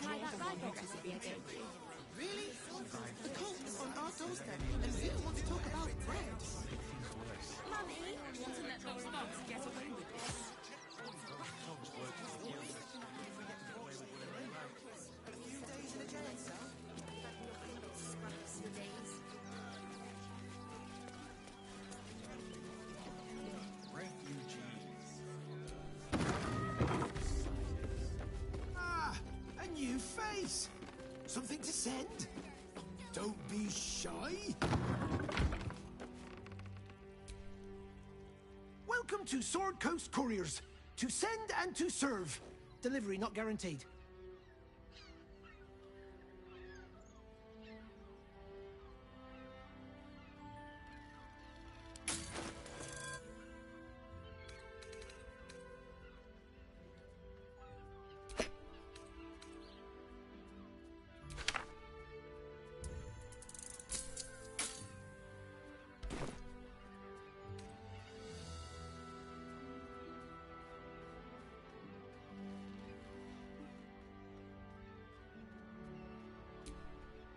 try that rifle recipe again?
Really? The cult is on our doorstep, and you want to talk about bread?
Mummy, want to let those thugs get away with this?
A few days in a jail cell?
Scraps for days.
Ah, a new face. Something to send? Don't be shy. Welcome to Sword Coast Couriers. To send and to serve. Delivery not guaranteed.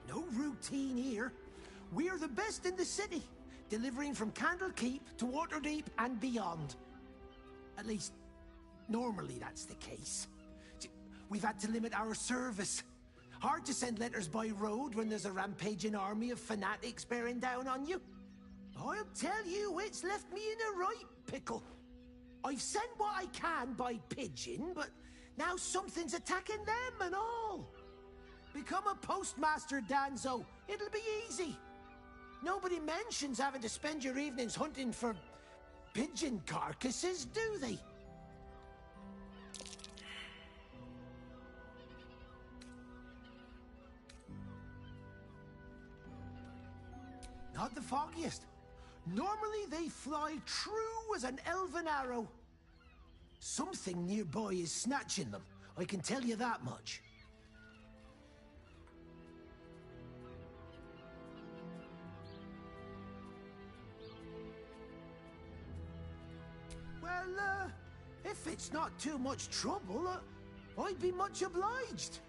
No routine here. We're the best in the city, delivering from Candlekeep to Waterdeep and beyond. At least, normally that's the case. We've had to limit our service. Hard to send letters by road when there's a rampaging army of fanatics bearing down on you. I'll tell you, it's left me in a right pickle. I've sent what I can by pigeon, but now something's attacking them and all. Become a postmaster, Danzo. It'll be easy. Nobody mentions having to spend your evenings hunting for pigeon carcasses, do they? Not the foggiest. Normally they fly true as an elven arrow. Something nearby is snatching them, I can tell you that much. Well, if it's not too much trouble, I'd be much obliged.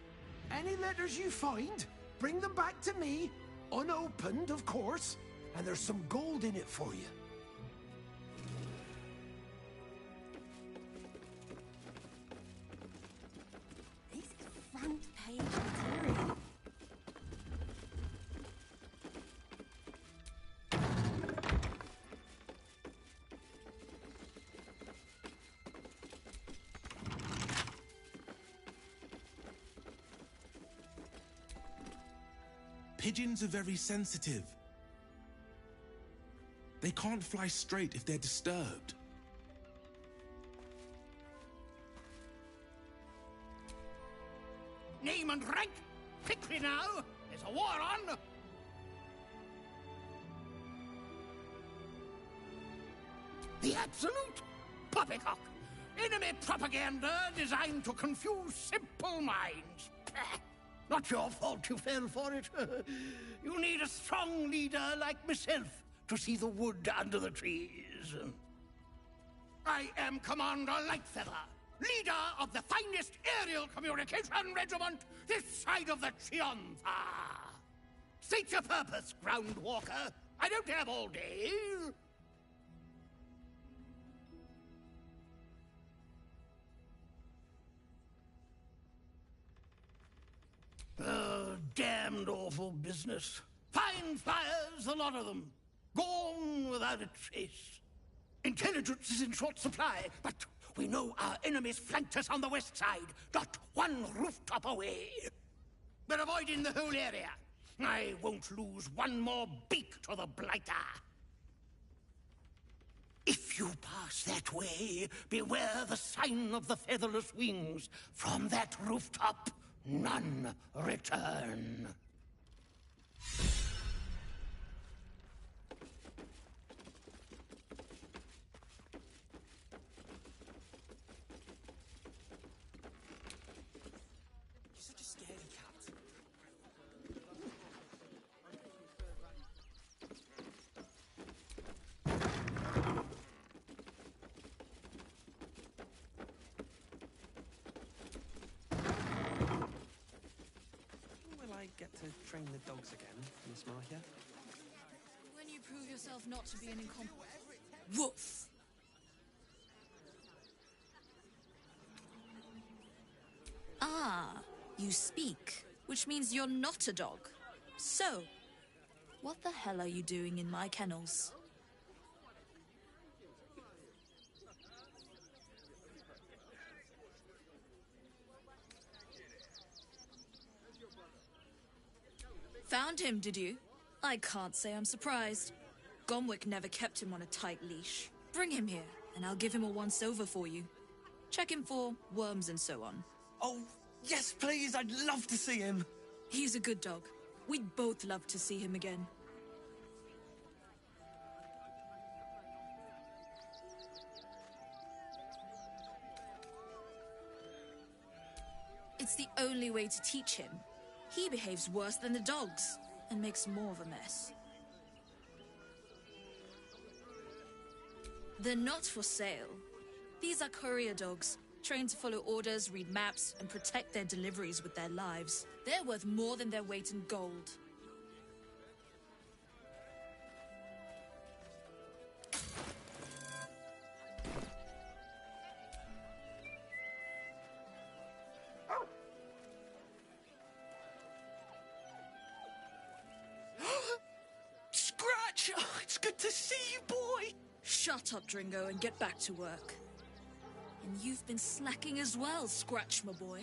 Any letters you find, bring them back to me, unopened, of course, and there's some gold in it for you.
This front page material.
Pigeons are very sensitive. They can't fly straight if they're disturbed.
Name and rank! Quickly now! There's a war on! The absolute poppycock! Enemy propaganda designed to confuse simple minds. Not your fault you fell for it. You need a strong leader like myself to see the wood under the trees. I am Commander Lightfeather, leader of the finest aerial communication regiment this side of the Triumpha. State your purpose, Groundwalker. I don't have all day. Damned awful business. Fine flyers, a lot of them. Gone without a trace. Intelligence is in short supply, but we know our enemies flanked us on the west side, not one rooftop away. We're avoiding the whole area. I won't lose one more beak to the blighter. If you pass that way, beware the sign of the featherless wings. From that rooftop, none return.
You're such a scaredy cat.
to train the dogs again, Miss Marcia?
When you prove yourself not to be an incompetent... Woof! Ah, you speak, which means you're not a dog. So, what the hell are you doing in my kennels? Found him, did you? I can't say I'm surprised. Gomwick never kept him on a tight leash. Bring him here, and I'll give him a once-over for you. Check him for worms and so on.
Oh, yes, please! I'd love to see him!
He's a good dog. We'd both love to see him again. It's the only way to teach him. He behaves worse than the dogs, and makes more of a mess. They're not for sale. These are courier dogs, trained to follow orders, read maps, and protect their deliveries with their lives. They're worth more than their weight in gold.
Scratch! Oh, it's good to see you, boy!
Shut up, Dringo, and get back to work. And you've been slacking as well, Scratch, my boy.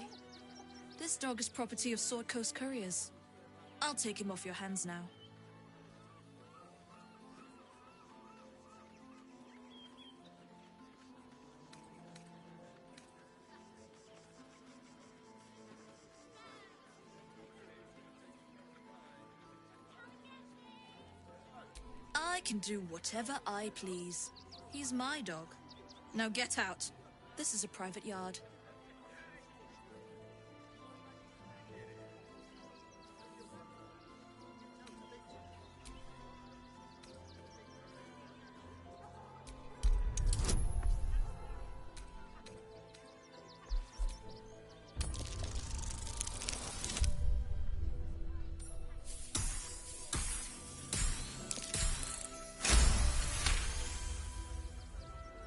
This dog is property of Sword Coast Couriers. I'll take him off your hands now. I can do whatever I please. He's my dog. Now get out. This is a private yard.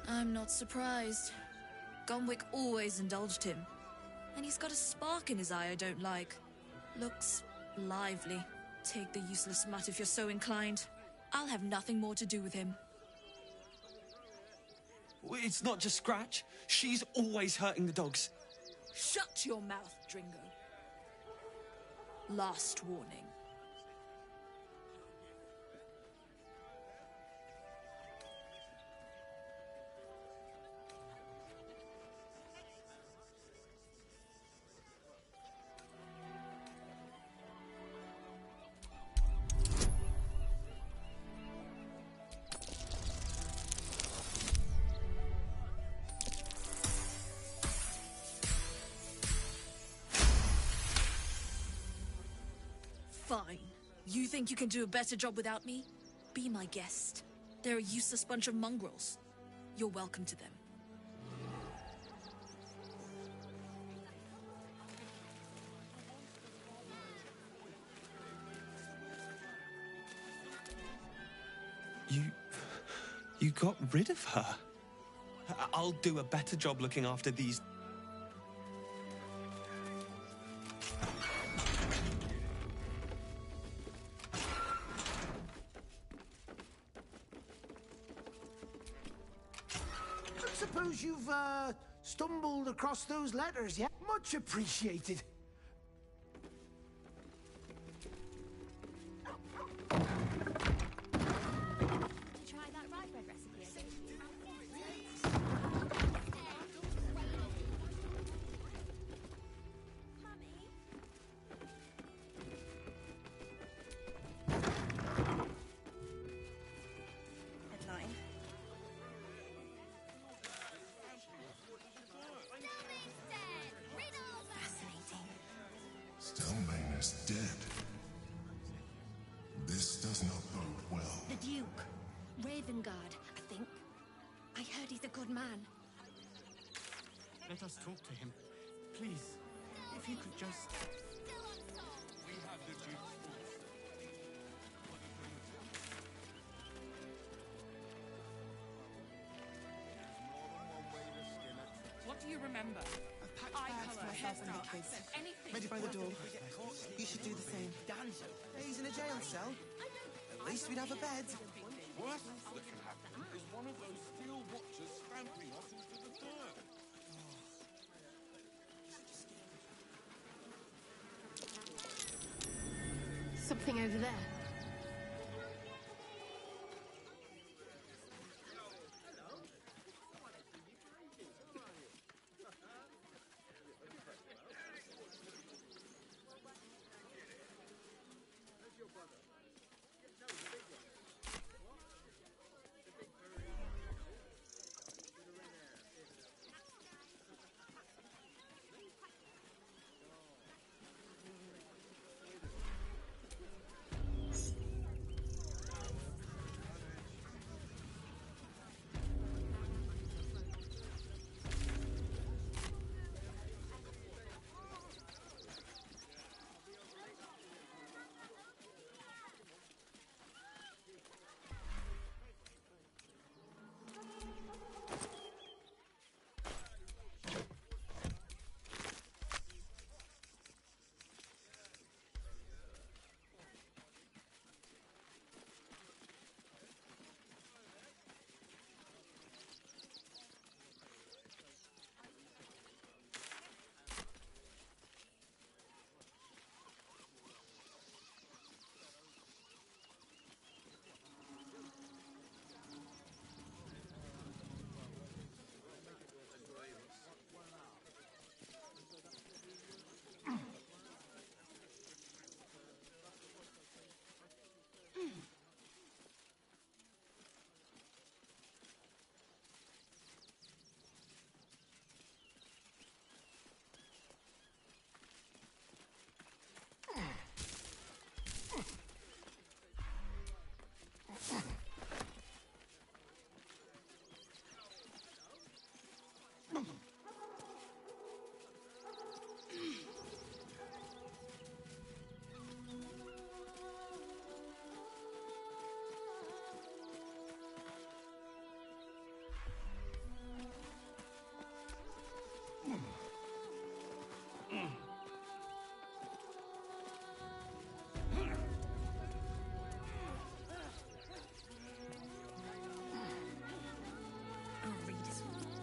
I'm not surprised. Gomwick always indulged him. And he's got a spark in his eye I don't like. Looks lively. Take the useless mutt if you're so inclined. I'll have nothing more to do with him.
It's not just Scratch. She's always hurting the dogs.
Shut your mouth, Dringo. Last warning. Fine. You think you can do a better job without me? Be my guest. They're a useless bunch of mongrels. You're welcome to them.
You got rid of her? I'll do a better job looking after these...
Suppose you've, stumbled across those letters, yeah? Much appreciated.
Try that rye bread recipe again.
Headline.
Fascinating.
Stelmane is dead. This does not bode well.
The Duke. Ravengard, I think. I heard he's a good man.
Let us talk to him. Please, if you could just...
We have the Duke
do you remember?
I've packed
Eye
bags for
colour,
myself and the
hairstyle,
kids.
accent, anything.
Ready by the door. You should do the same.
He's in a jail cell. At least we'd have a bed.
Worst that can happen is one of those steel watchers stamping us into the dirt.
Something over there.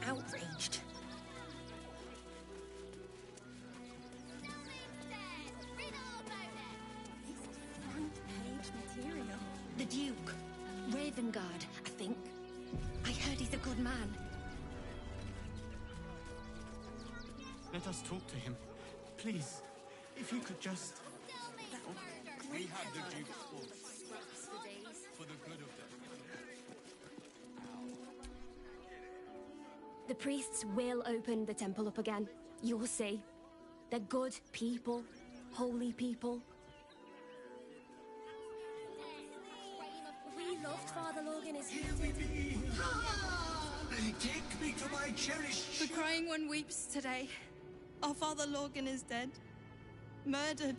Outraged. Front-page material. The Duke. Ravengard, I think. I heard he's a good man.
Let us talk to him. Please, if you could just...
We have the Duke's thoughts. For the good of them.
The priests will open the temple up again. You'll see. They're good people. Holy people.
We loved Father Logan is
Here we be! Take me to my cherished...
The crying one weeps today. Our Father Logan is dead. Murdered.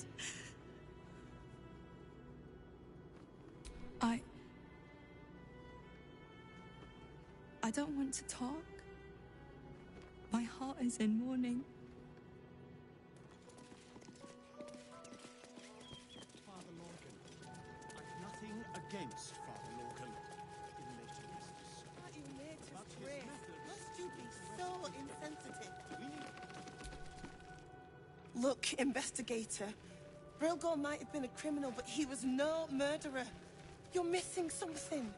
I don't want to talk. My heart is in mourning.
Father Logan. I've nothing against Father Logan.
You made us pray. Must you be so insensitive? Look, investigator. Brilgor might have been a criminal, but he was no murderer. You're missing something.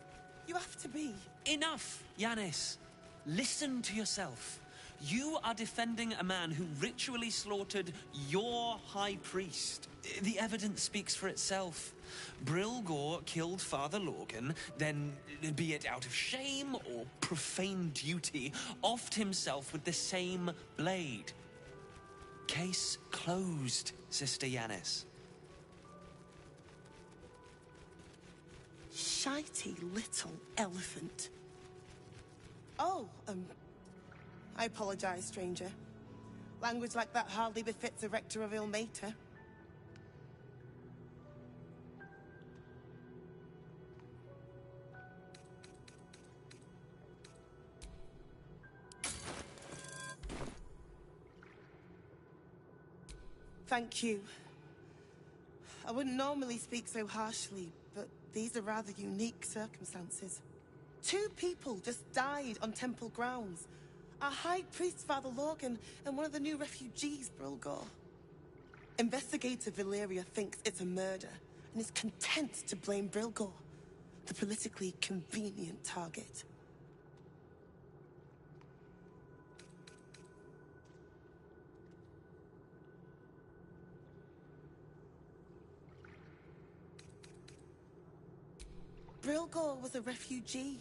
You have to be.
Enough, Yanis. Listen to yourself. You are defending a man who ritually slaughtered your high priest. The evidence speaks for itself. Brilgor killed Father Logan, then, be it out of shame or profane duty, offed himself with the same blade. Case closed, Sister Yanis.
Shitey little elephant. Oh, I apologize, stranger. Language like that hardly befits a rector of Ilmater. Thank you. I wouldn't normally speak so harshly, but these are rather unique circumstances. 2 people just died on temple grounds. Our High Priest, Father Logan, and one of the new refugees, Brilgor. Investigator Valeria thinks it's a murder, and is content to blame Brilgor, the politically convenient target. Brilgor was a refugee.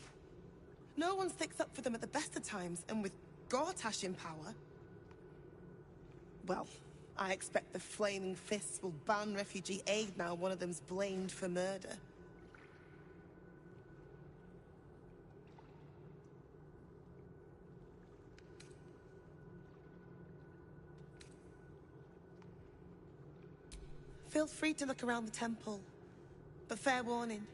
No one sticks up for them at the best of times, and with Gortash in power... well, I expect the Flaming Fists will ban refugee aid now one of them's blamed for murder. Feel free to look around the temple, but fair warning.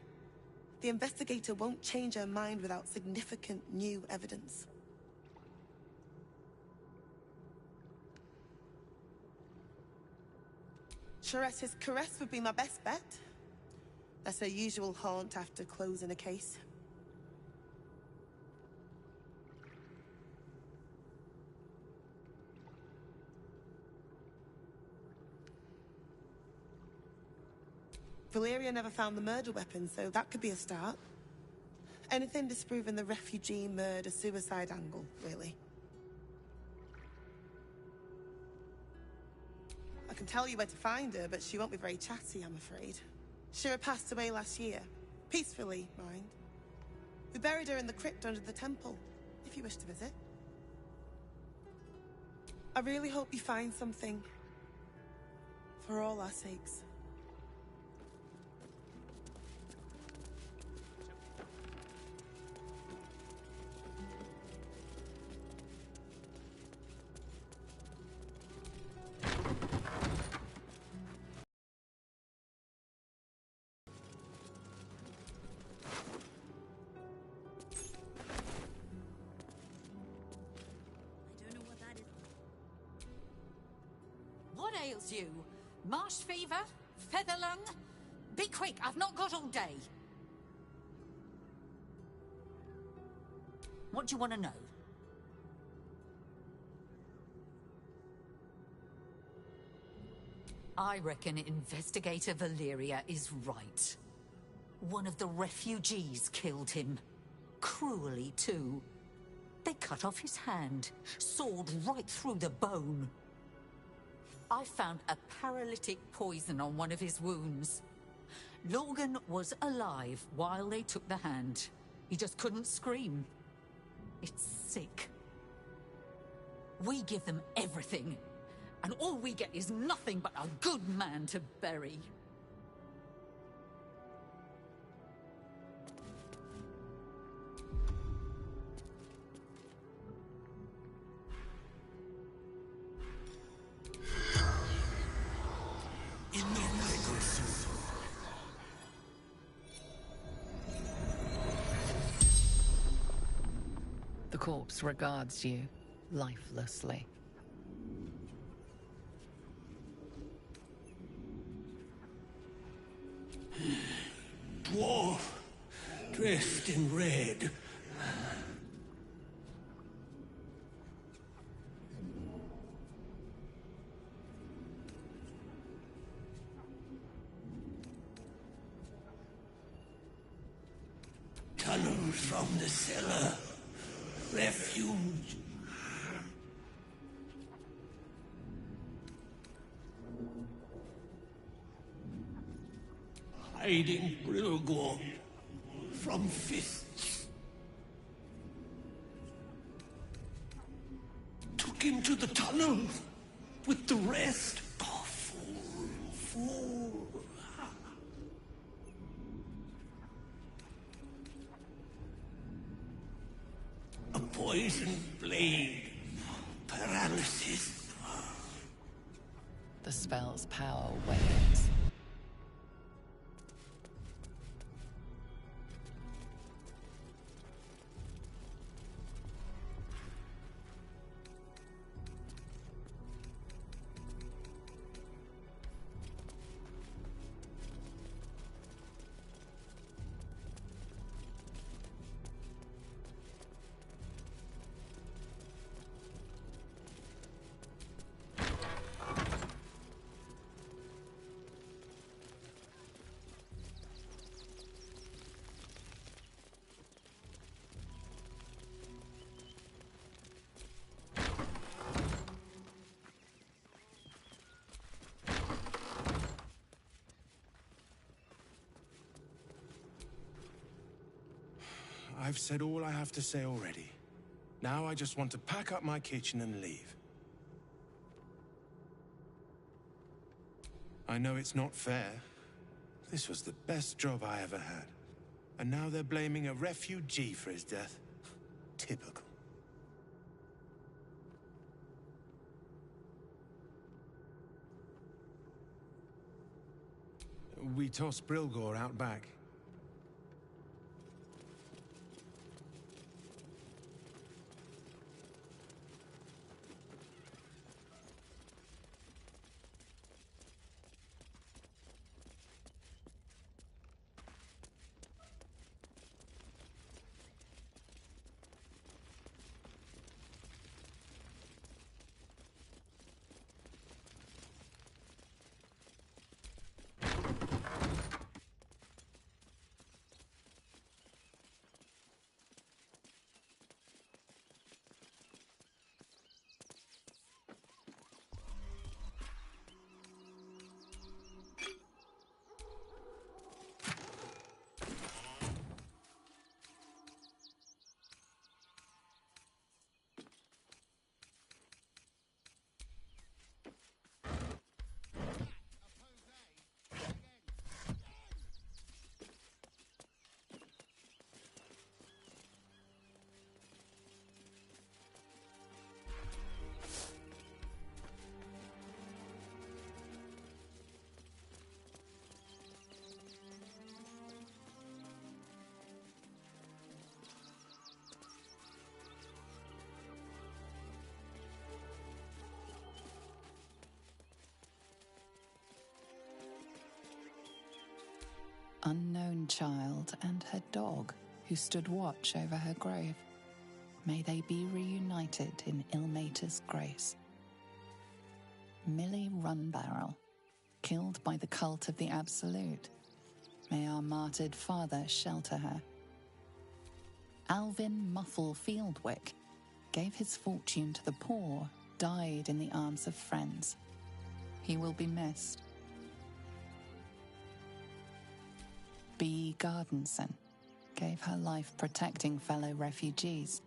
The investigator won't change her mind without significant new evidence. Charette's caress would be my best bet. That's her usual haunt after closing a case. Valeria never found the murder weapon, so that could be a start. Anything disproving the refugee murder-suicide angle, really. I can tell you where to find her, but she won't be very chatty, I'm afraid. Shira passed away last year. Peacefully, mind. We buried her in the crypt under the temple, if you wish to visit. I really hope you find something. For all our sakes.
What ails you? Marsh fever? Feather lung? Be quick, I've not got all day. What do you want to know? I reckon Investigator Valeria is right. One of the refugees killed him. Cruelly, too. They cut off his hand, sawed right through the bone. I found a paralytic poison on one of his wounds. Logan was alive while they took the hand. He just couldn't scream. It's sick. We give them everything, and all we get is nothing but a good man to bury.
The corpse regards you lifelessly.
Dwarf, dressed in red. Tunnels from the cellar. Refuge. Hiding Brilgor from fists. Took him to the tunnel with the rest. Oh, fool. A poisoned blade. Paralysis.
The spell's power wanes.
I've said all I have to say already. Now I just want to pack up my kitchen and leave. I know it's not fair. This was the best job I ever had. And now they're blaming a refugee for his death. Typical. We tossed Brilgor out back.
Unknown child and her dog who stood watch over her grave. May they be reunited in Ilmater's grace. Millie Runbarrel, killed by the cult of the Absolute. May our martyred father shelter her. Alvin Muffle Fieldwick gave his fortune to the poor, died in the arms of friends. He will be missed. B. Gardenson gave her life protecting fellow refugees.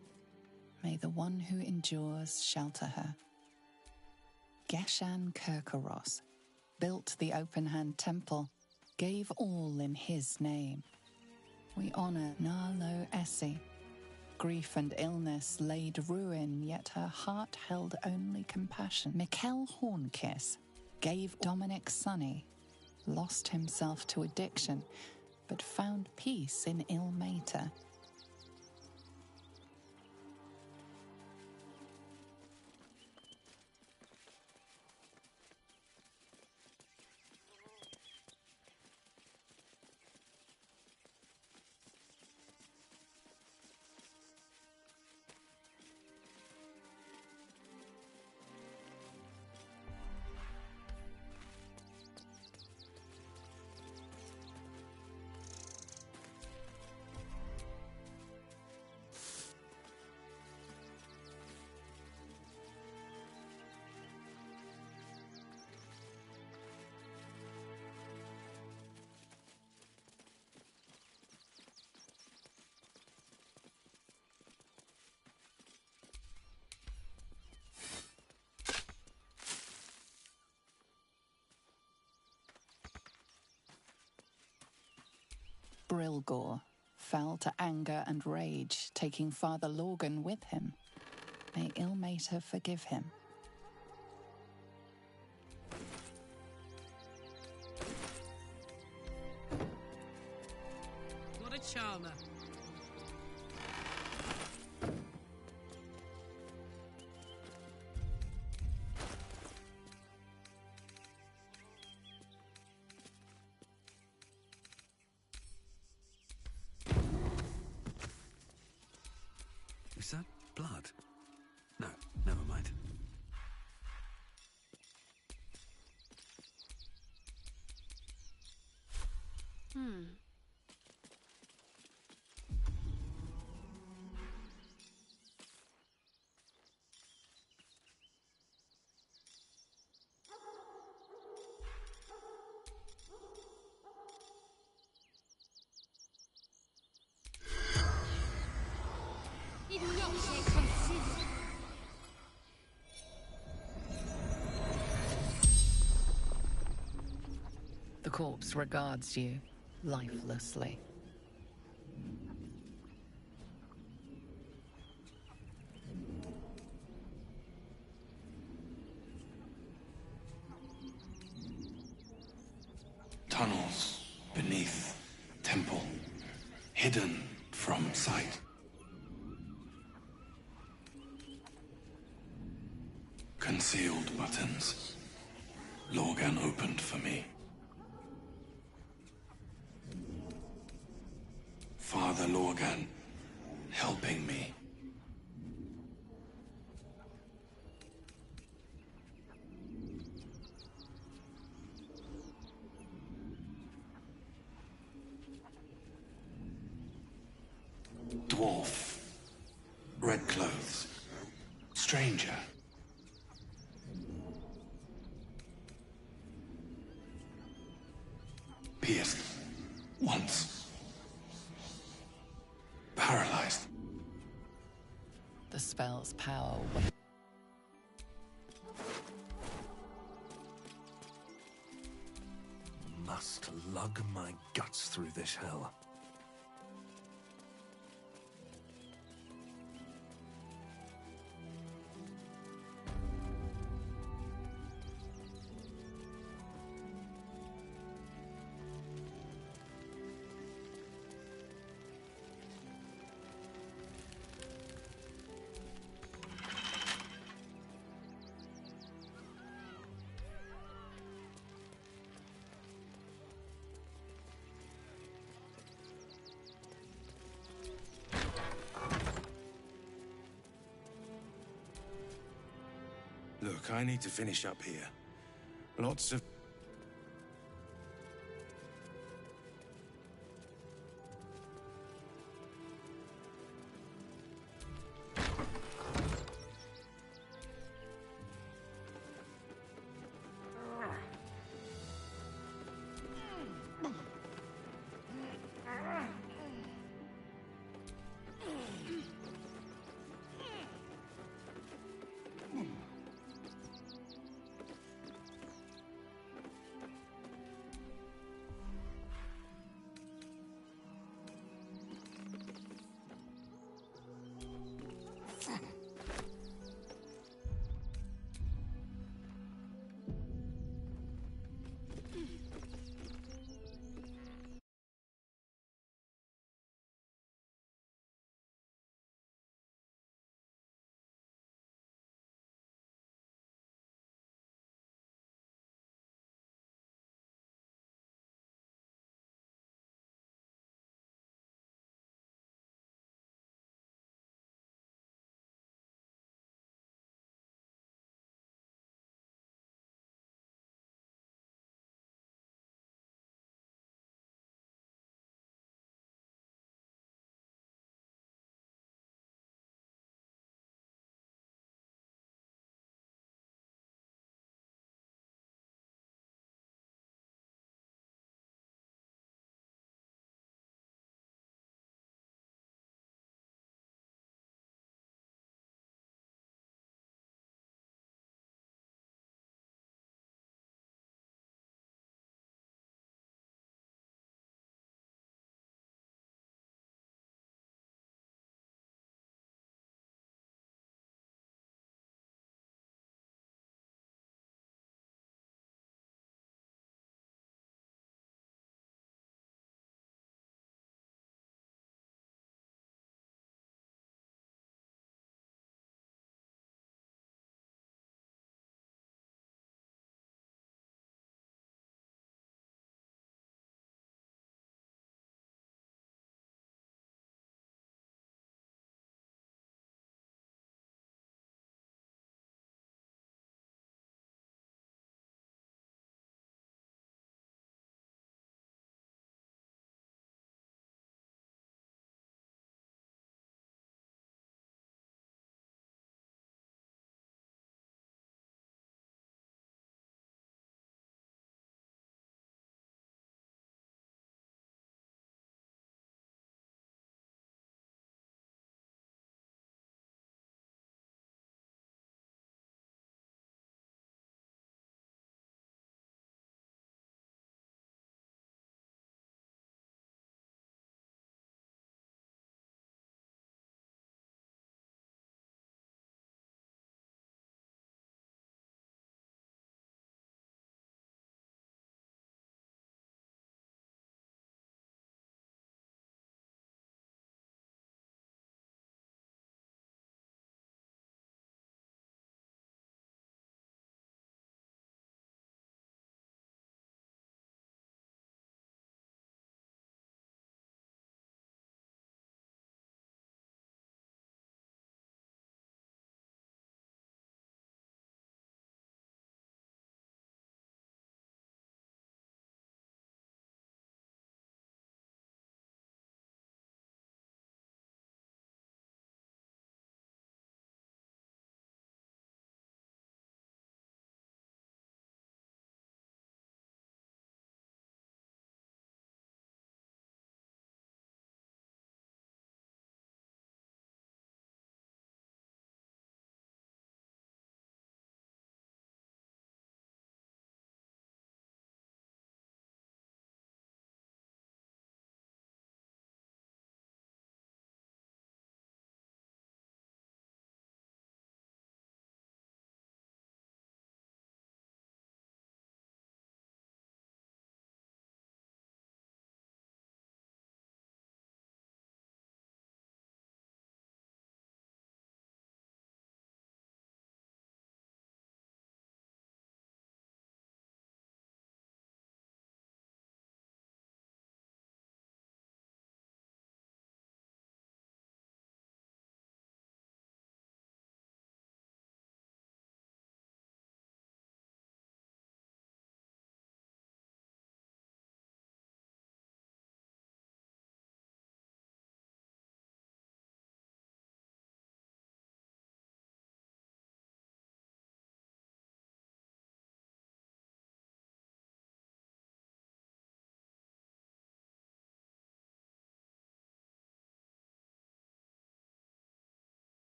May the one who endures shelter her. Geshan Kirkaros built the open-hand temple, gave all in his name. We honor Narlo Essie. Grief and illness laid ruin, yet her heart held only compassion. Mikkel Hornkiss gave Dominic Sonny, lost himself to addiction, but found peace in Ilmater. Brilgor fell to anger and rage, taking Father Lorgan with him. May Ilmater forgive him.
What a charmer.
Is that blood? No, never mind.
The corpse regards you lifelessly.
Tunnels beneath temple, hidden from sight. Concealed buttons. Lorgan opened for me. Father Lorgan helping me. Dwarf. Red clothes. Stranger. Pierced. Once. Paralyzed.
The spell's power.
Must lug my guts through this hell.
Look, I need to finish up here. Lots of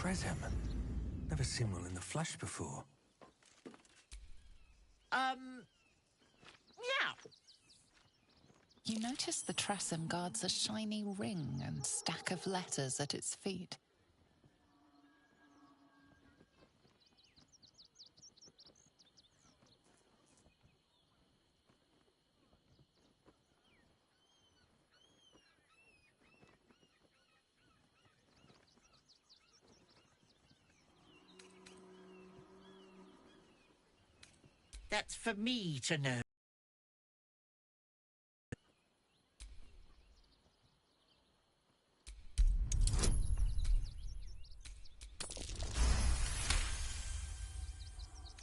Tresham. Never seen one in the flesh before.
Yeah.
You notice the Tresham guards a shiny ring and stack of letters at its feet.
That's for me to know.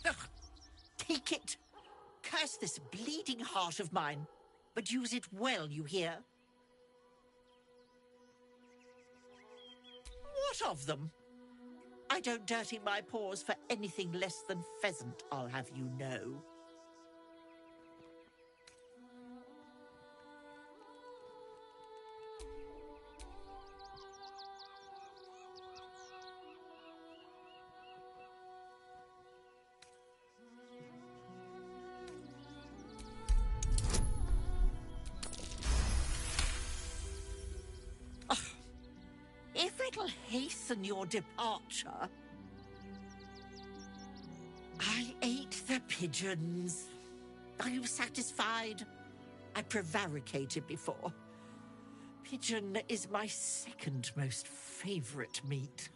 Ugh. Take it. Curse this bleeding heart of mine, but use it well, you hear? What of them? I don't dirty my paws for anything less than pheasant, I'll have you know. If it'll hasten your departure... I ate the pigeons. Are you satisfied? I prevaricated before. Pigeon is my second most favorite meat.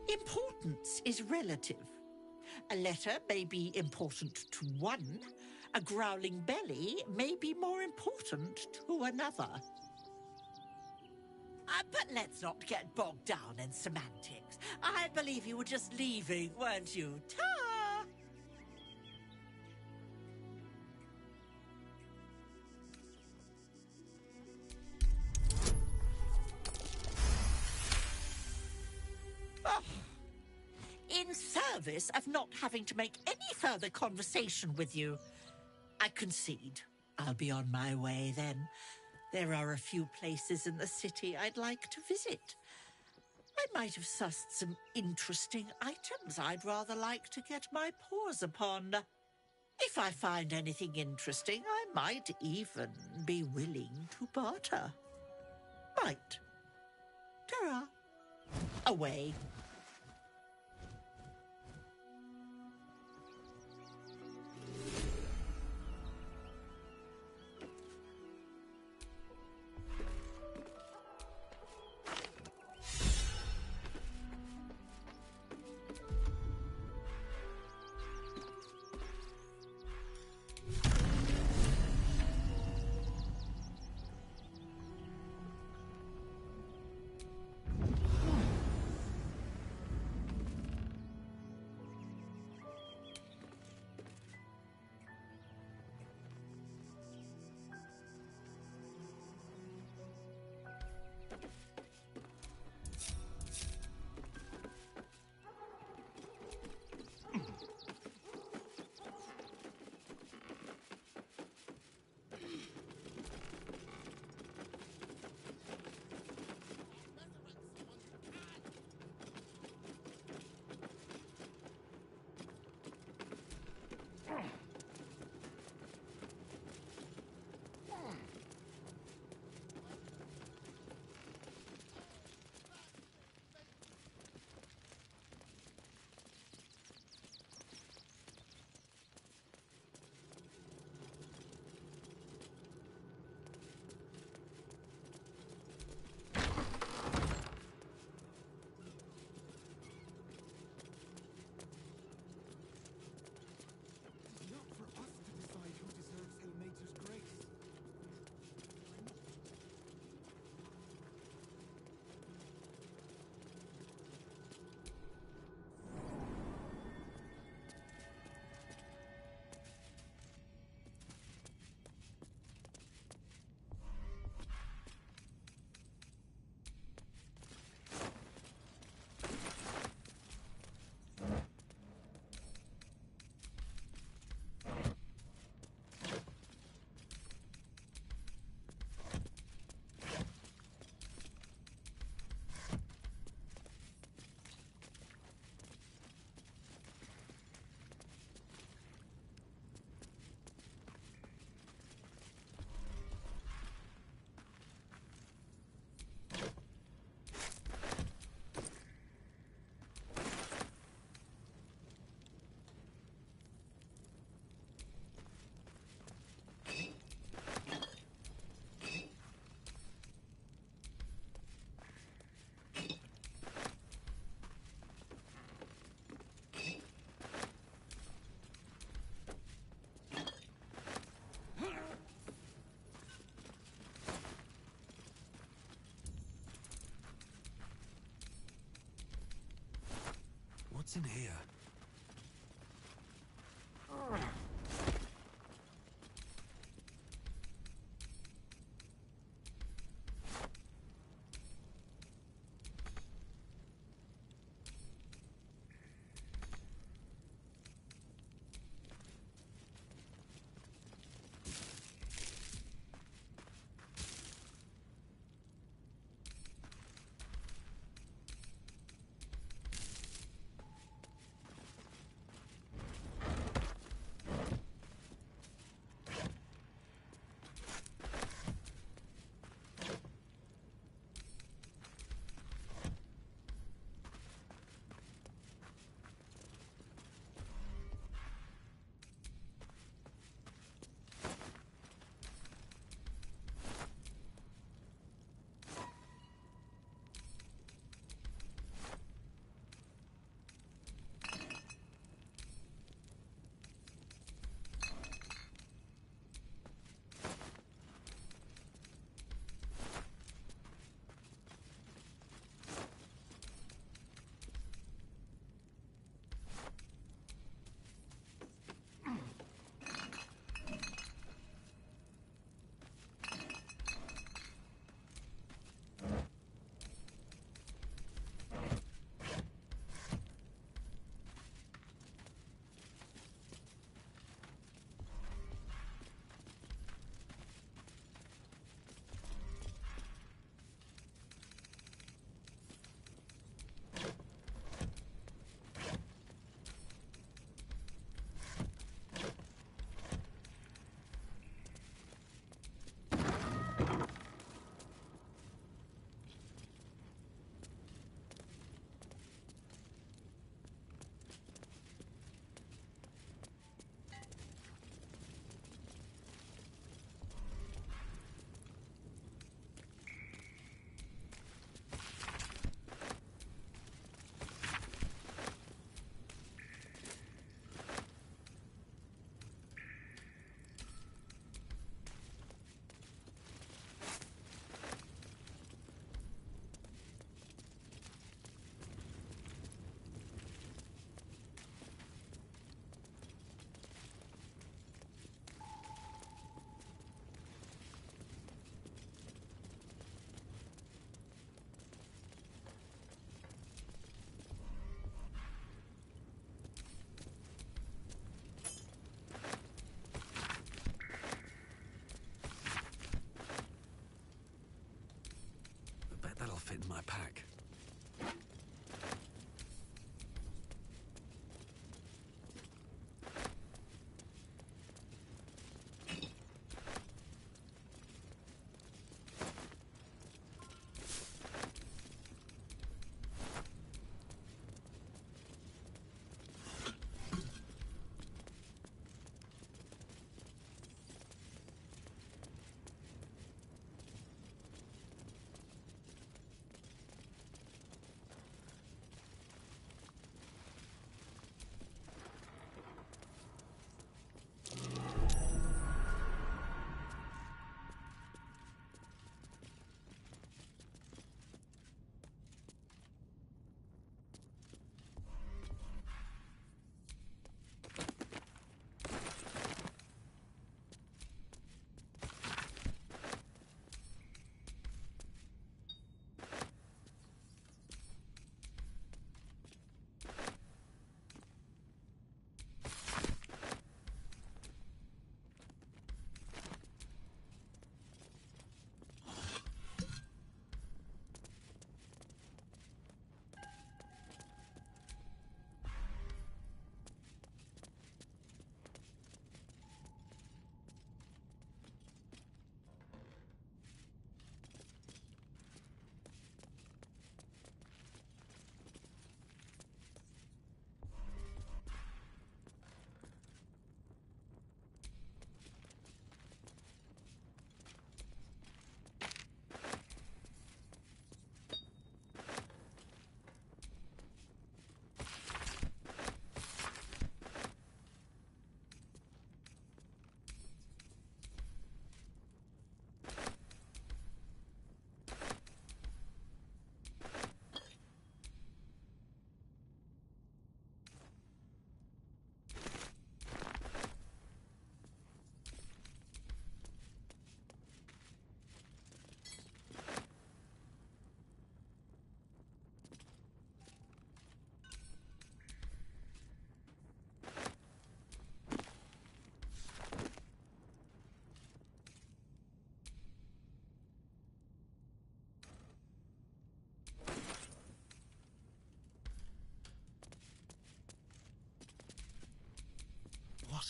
Importance is relative. A letter may be important to one. A growling belly may be more important to another. But let's not get bogged down in semantics. I believe you were just leaving, weren't you? Ta! Oh. In service of not having to make any further conversation with you, I concede. I'll be on my way then. There are a few places in the city I'd like to visit. I might have sussed some interesting items I'd rather like to get my paws upon. If I find anything interesting, I might even be willing to barter. Might. Ta-ra. Away.
What's in here?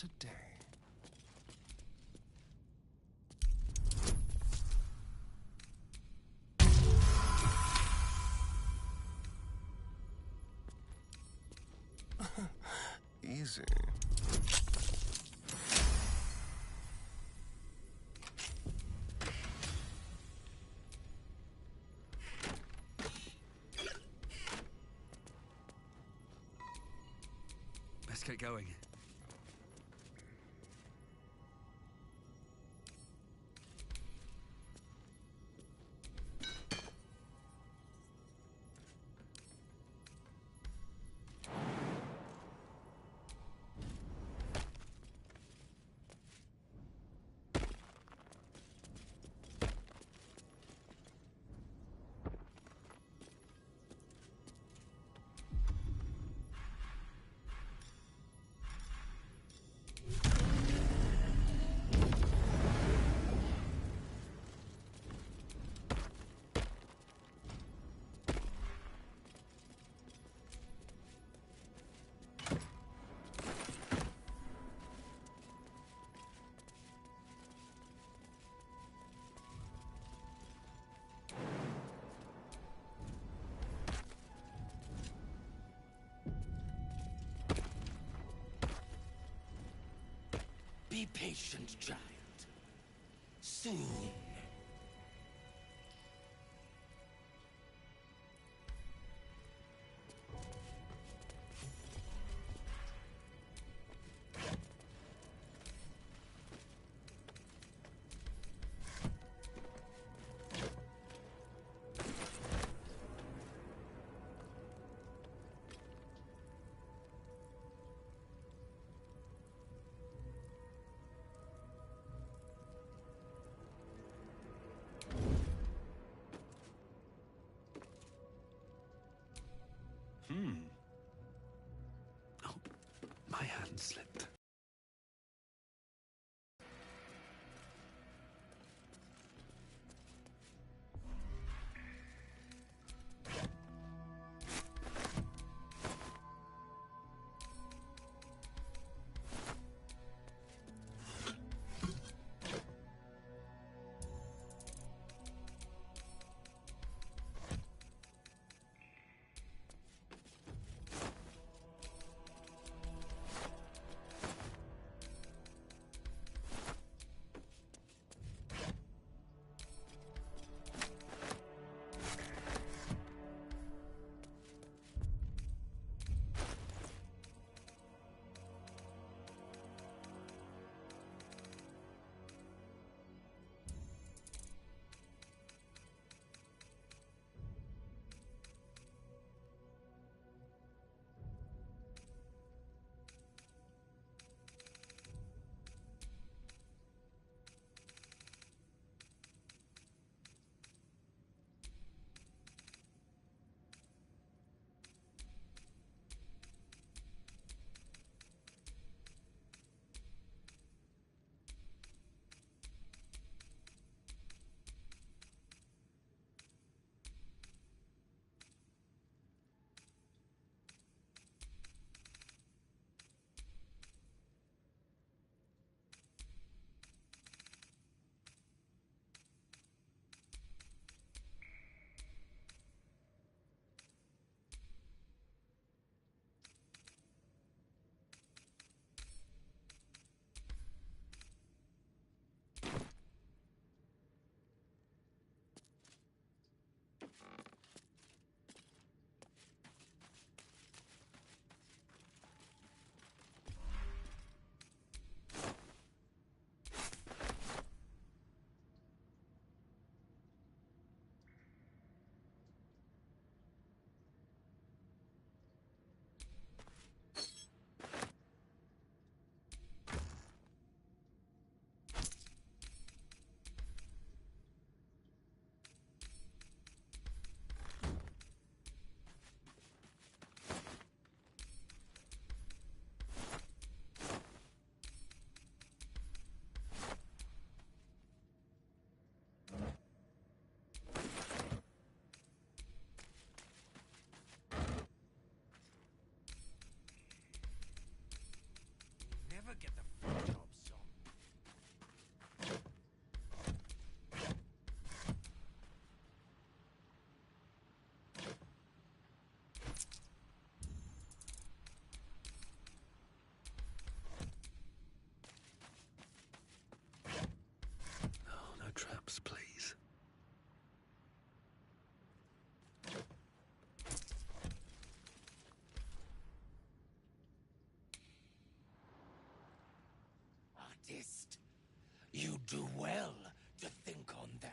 a day. Easy.
Let's get going.
Be patient, child. Soon.
Oh, my hand slipped.
Never get the
practiced. You do well to think on that.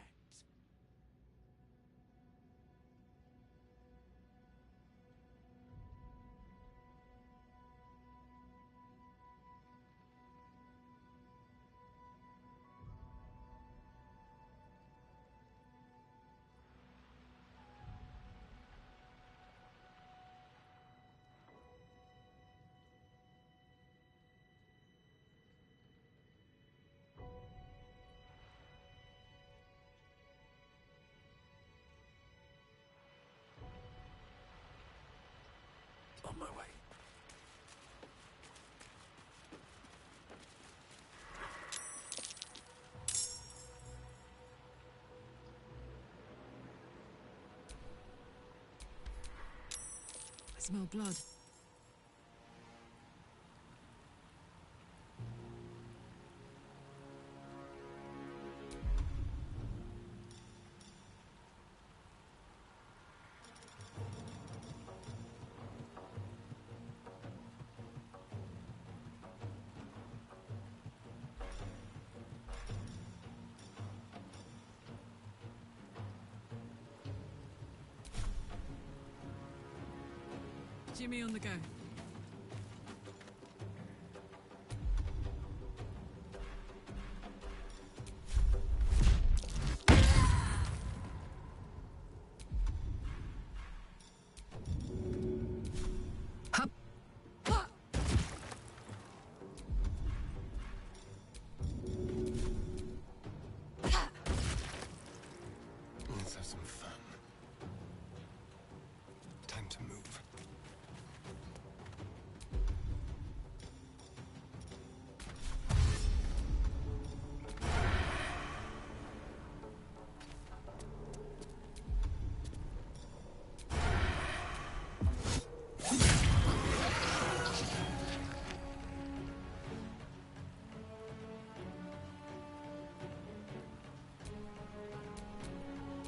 On my way.
I smell blood. Jimmy on the go.
Let's have some fun. Time to move.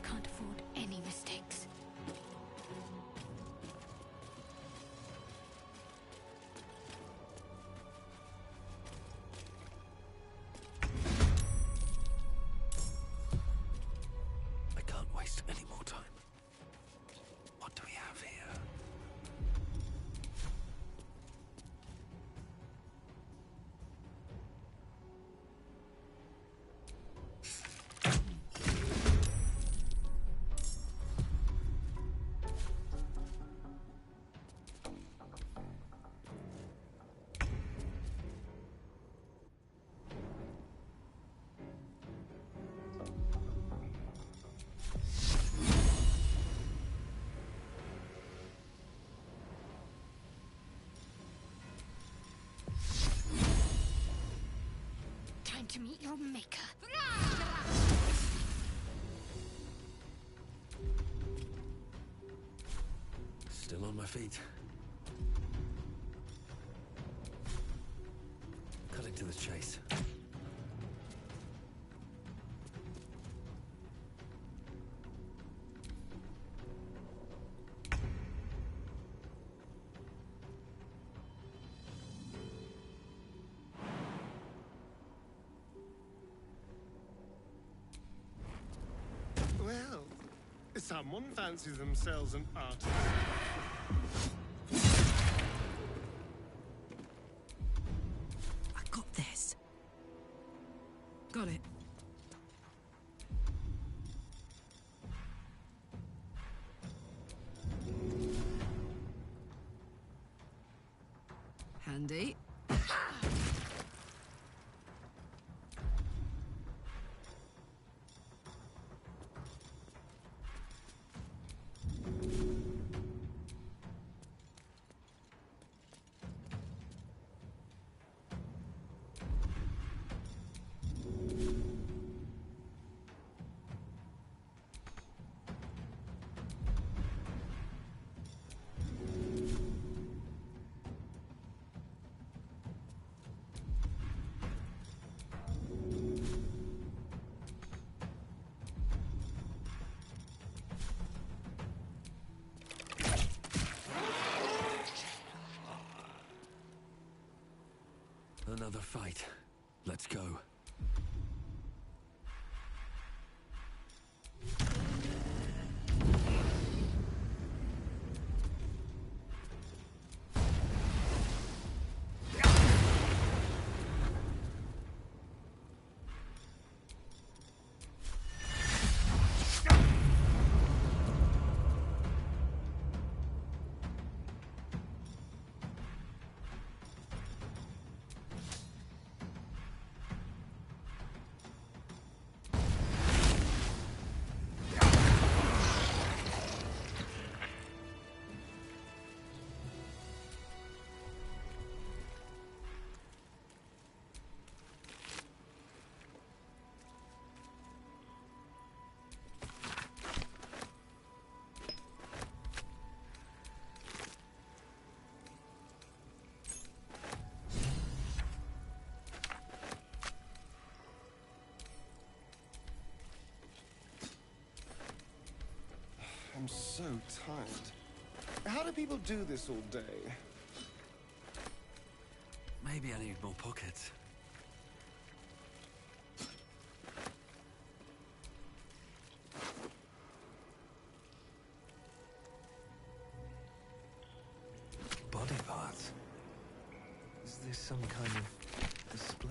Can't afford any mistakes.
I can't waste any more time. What do we have here?
Time to meet your maker.
Still on my feet. Cutting to the chase.
Well, someone fancies themselves an artist.
I got this. Got it. Handy.
Another fight.
Let's go.
I'm so tired. How do people do this all day?
Maybe I need more pockets. Body parts? Is this some kind of display?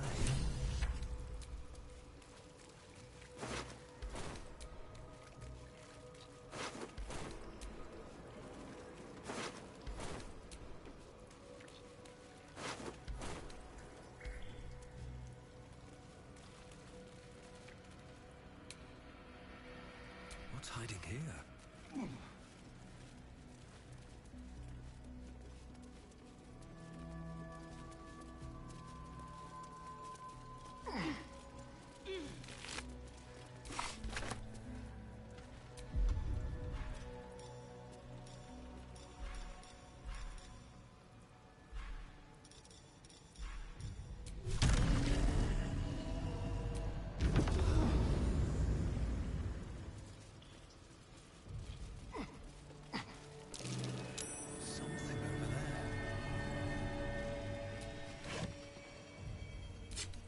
What's hiding here?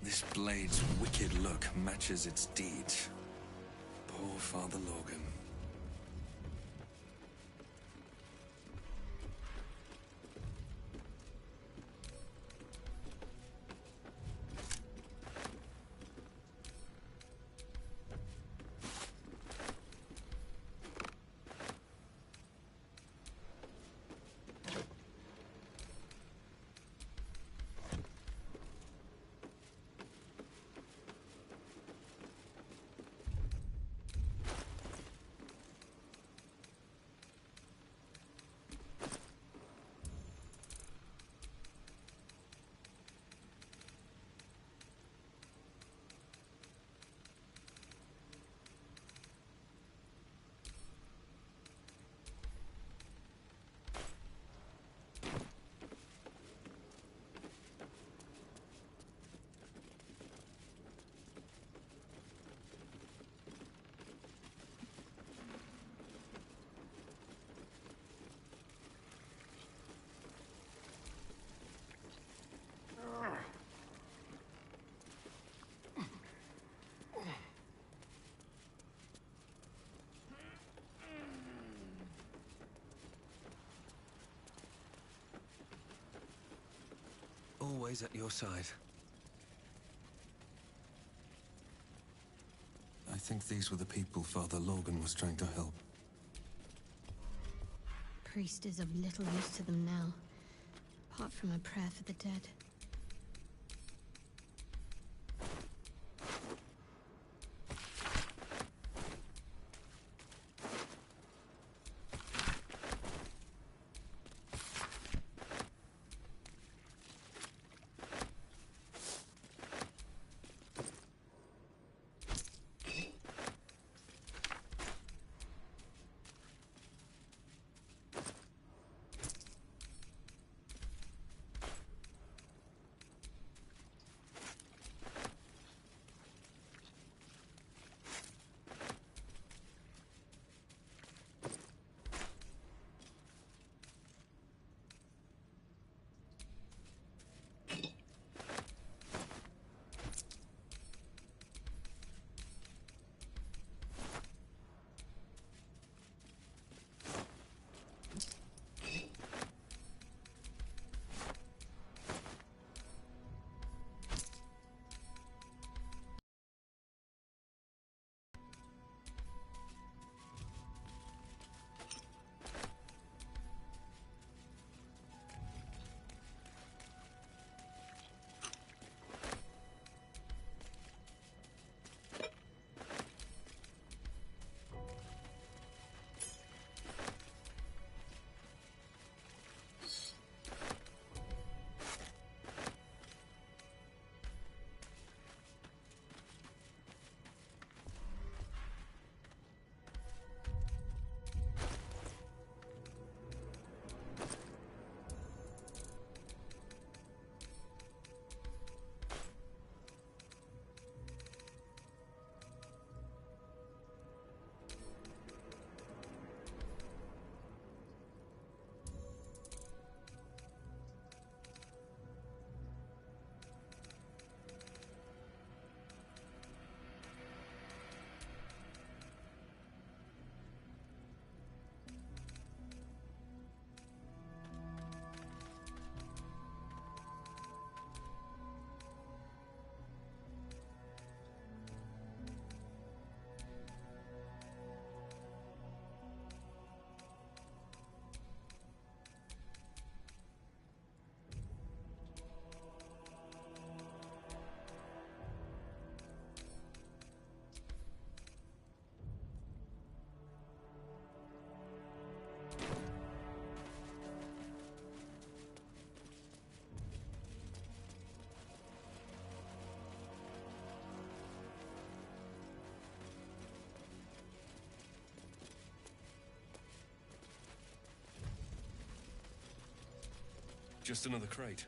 This blade's wicked look matches its deeds. Poor Father Logan. Always at your side. I think these were the people Father Logan was trying to help.
Priest is of little use to them now, apart from a prayer for the dead.
Just another crate.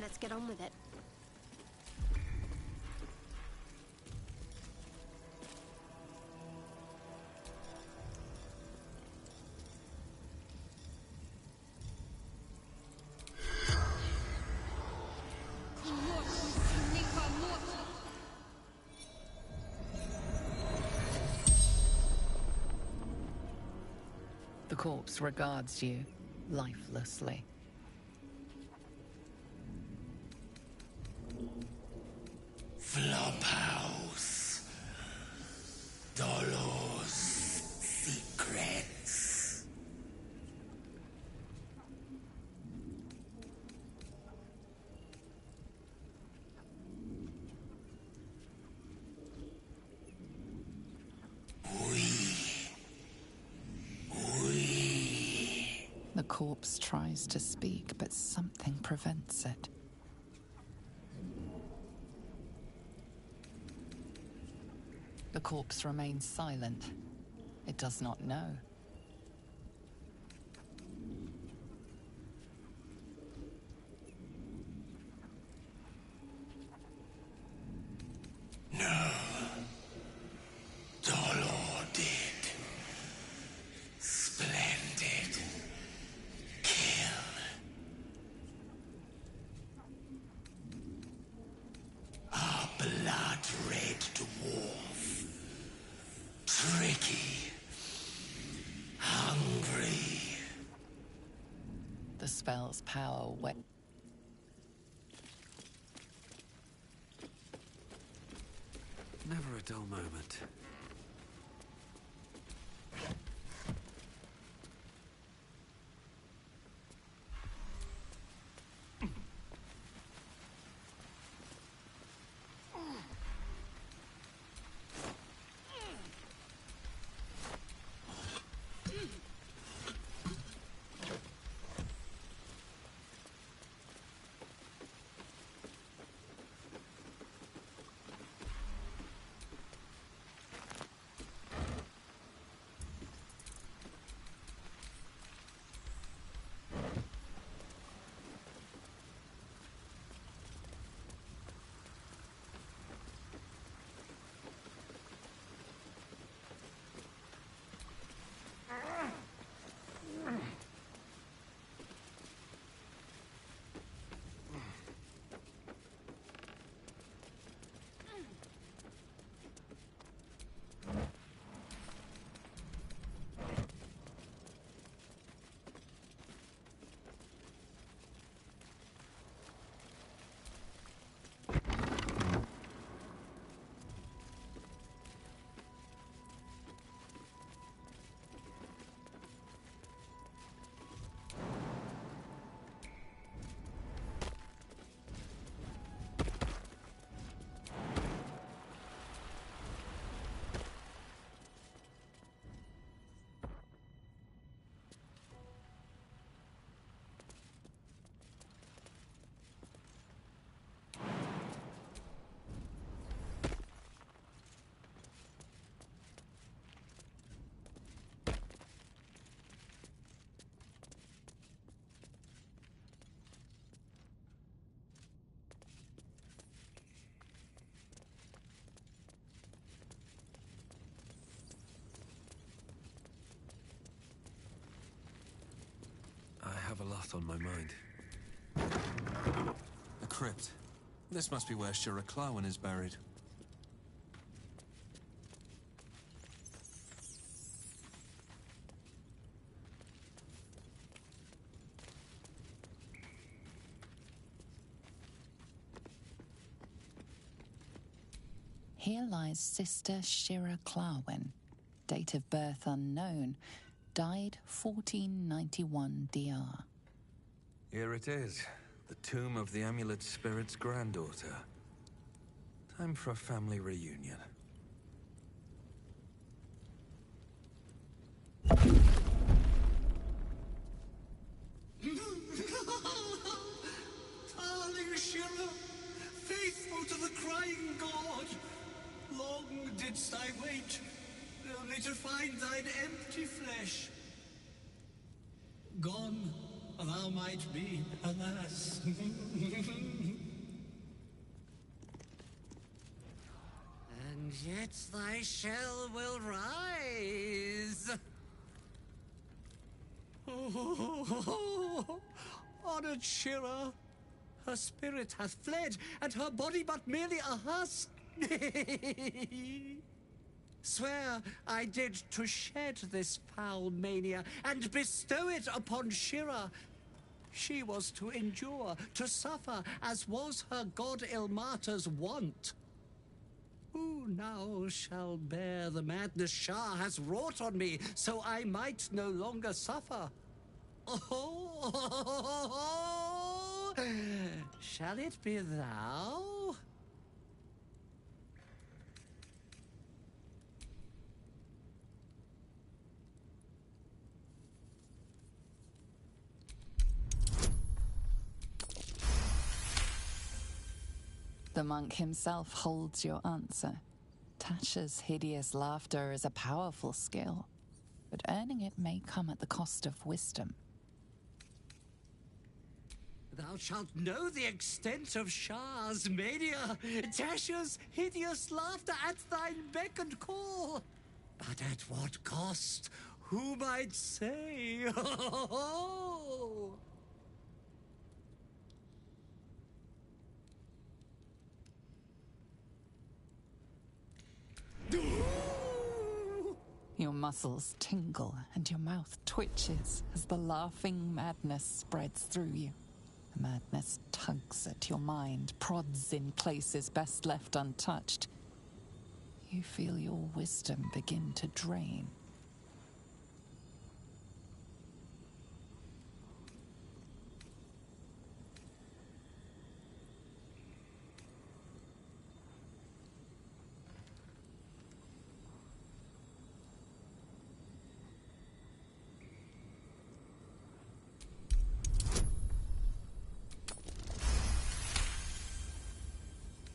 Let's get on with it.
The corpse regards you lifelessly.
Flophouse. Dolor's secrets.
The corpse tries to speak, but something prevents it. The corpse remains silent. It does not know.
No. Dolor did. Splendid. Kill. Our blood-red dwarf. Tricky. Hungry.
The spell's power
Never a dull moment. I have a lot on my mind. A crypt. This must be where Shira Clawen is buried.
Here lies Sister Shira Clawen. Date of birth unknown. Died 1491 DR.
Here it is. The tomb of the Amulet Spirit's granddaughter. Time for a family reunion.
Darling Shira, faithful to the crying god, long didst I wait, only to find thine empty flesh. Gone thou might be, alas.
And yet thy shell will rise.
Honored Shira, her spirit hath fled, and her body but merely a husk. Swear I did to shed this foul mania and bestow it upon Shira. She was to endure, to suffer, as was her god Ilmata's wont. Who now shall bear the madness Shah has wrought on me, so I might no longer suffer? Oh, shall it be thou?
The monk himself holds your answer. Tasha's hideous laughter is a powerful skill, but earning it may come at the cost of wisdom.
Thou shalt know the extent of Shah's mania, Tasha's hideous laughter at thine beck and call. But at what cost? Who might say?
Your muscles tingle and your mouth twitches as the laughing madness spreads through you. The madness tugs at your mind, prods in places best left untouched. You feel your wisdom begin to drain.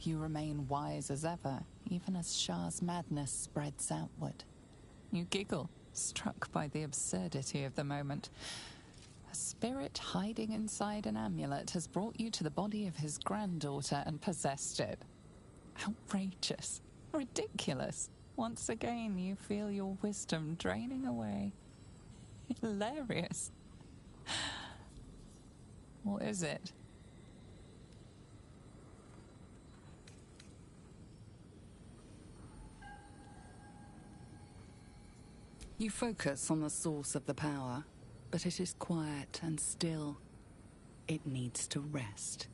You remain wise as ever, even as Shah's madness spreads outward. You giggle, struck by the absurdity of the moment. A spirit hiding inside an amulet has brought you to the body of his granddaughter and possessed it. Outrageous. Ridiculous. Once again, you feel your wisdom draining away. Hilarious. Or is it? You focus on the source of the power, but it is quiet and still. It needs to rest.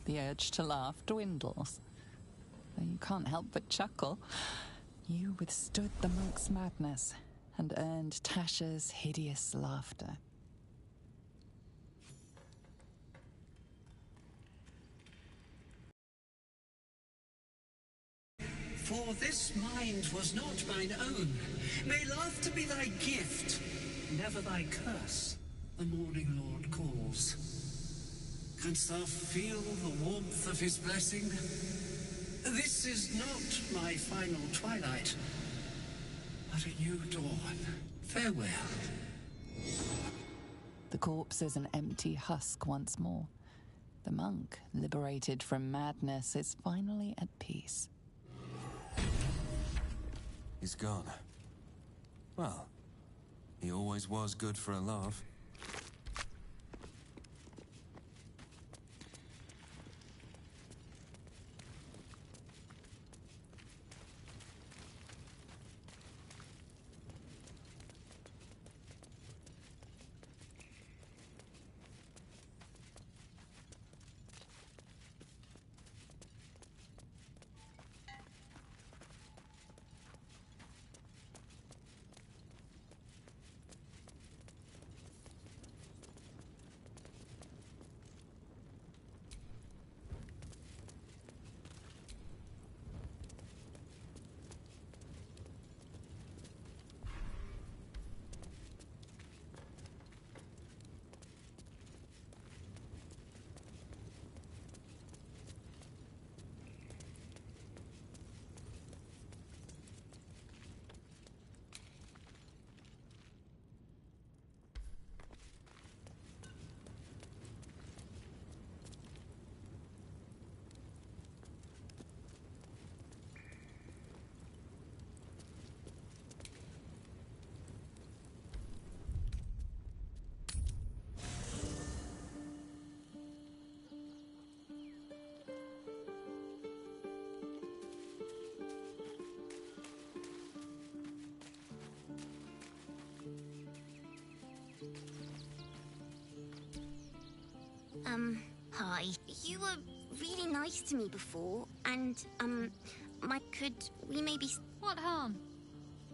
The urge to laugh dwindles, though you can't help but chuckle. You withstood the monk's madness and earned Tasha's hideous laughter.
For this mind was not mine own. May laughter be thy gift, never thy curse. The morning Lord calls. Canst thou feel the warmth of his blessing? This is not my final twilight, but a new dawn. Farewell.
The corpse is an empty husk once more. The monk, liberated from madness, is finally at peace.
He's gone. Well, he always was good for a laugh.
Hi. You were really nice to me before, and, could we maybe...
What harm?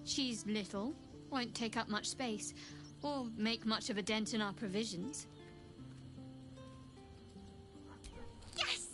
She's little, won't take up much space, or make much of a dent in our provisions.
Yes!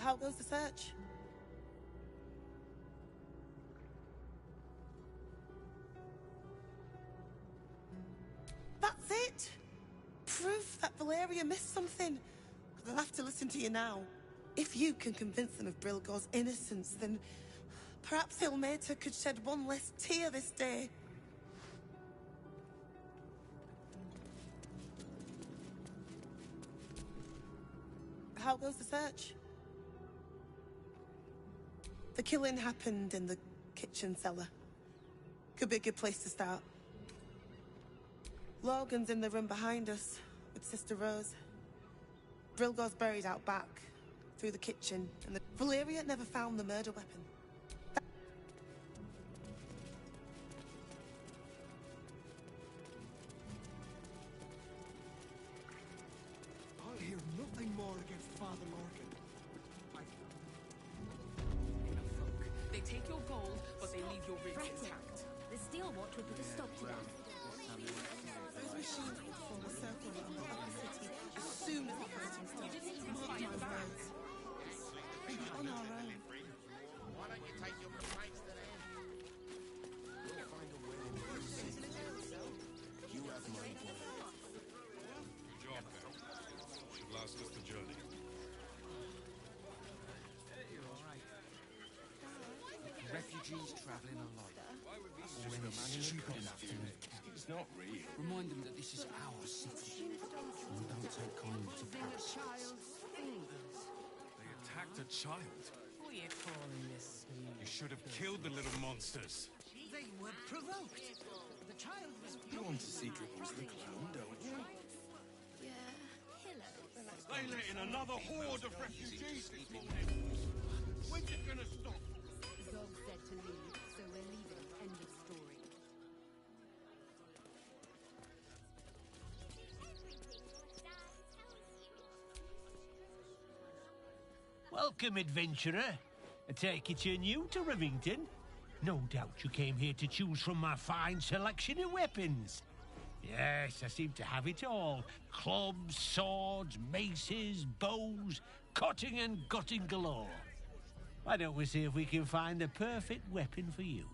How goes the search? That's it! Proof that Valeria missed something. They'll have to listen to you now. If you can convince them of Brilgor's innocence, then perhaps Ilmater could shed one less tear this day. How goes the search? The killing happened in the kitchen cellar. Could be a good place to start. Logan's in the room behind us with Sister Rose. Brilgor's buried out back, through the kitchen, and Valeria never found the murder weapon.
I'll hear nothing more against Father Lorcan.
They take your gold, but they leave your ribs intact.
The Steel Watch would put a stop to that.
Those machines will form a circle around the upper city as soon as the fighting starts. Mark my words. We'll be on our own.
Why don't you take your complaints to them?
We'll find a way. You have my word.
Good job, then. Should last us the journey.
Refugees traveling alone. Or any stupid enough to leave camp.
It's not real.
Remind them that this is our city. And don't take kindly to parasites.
They attacked a child.
What are you calling this?
You should have killed the little monsters.
They were provoked. The child was...
You want to see Dripples the clown, don't you?
They let in another horde of refugees this morning. When's it gonna stop?
Zog said to leave, so we're leaving. End of story.
Welcome, adventurer. I take it you're new to Rivington. No doubt you came here to choose from my fine selection of weapons. Yes, I seem to have it all. Clubs, swords, maces, bows, cutting and gutting galore. Why don't we see if we can find the perfect weapon for you?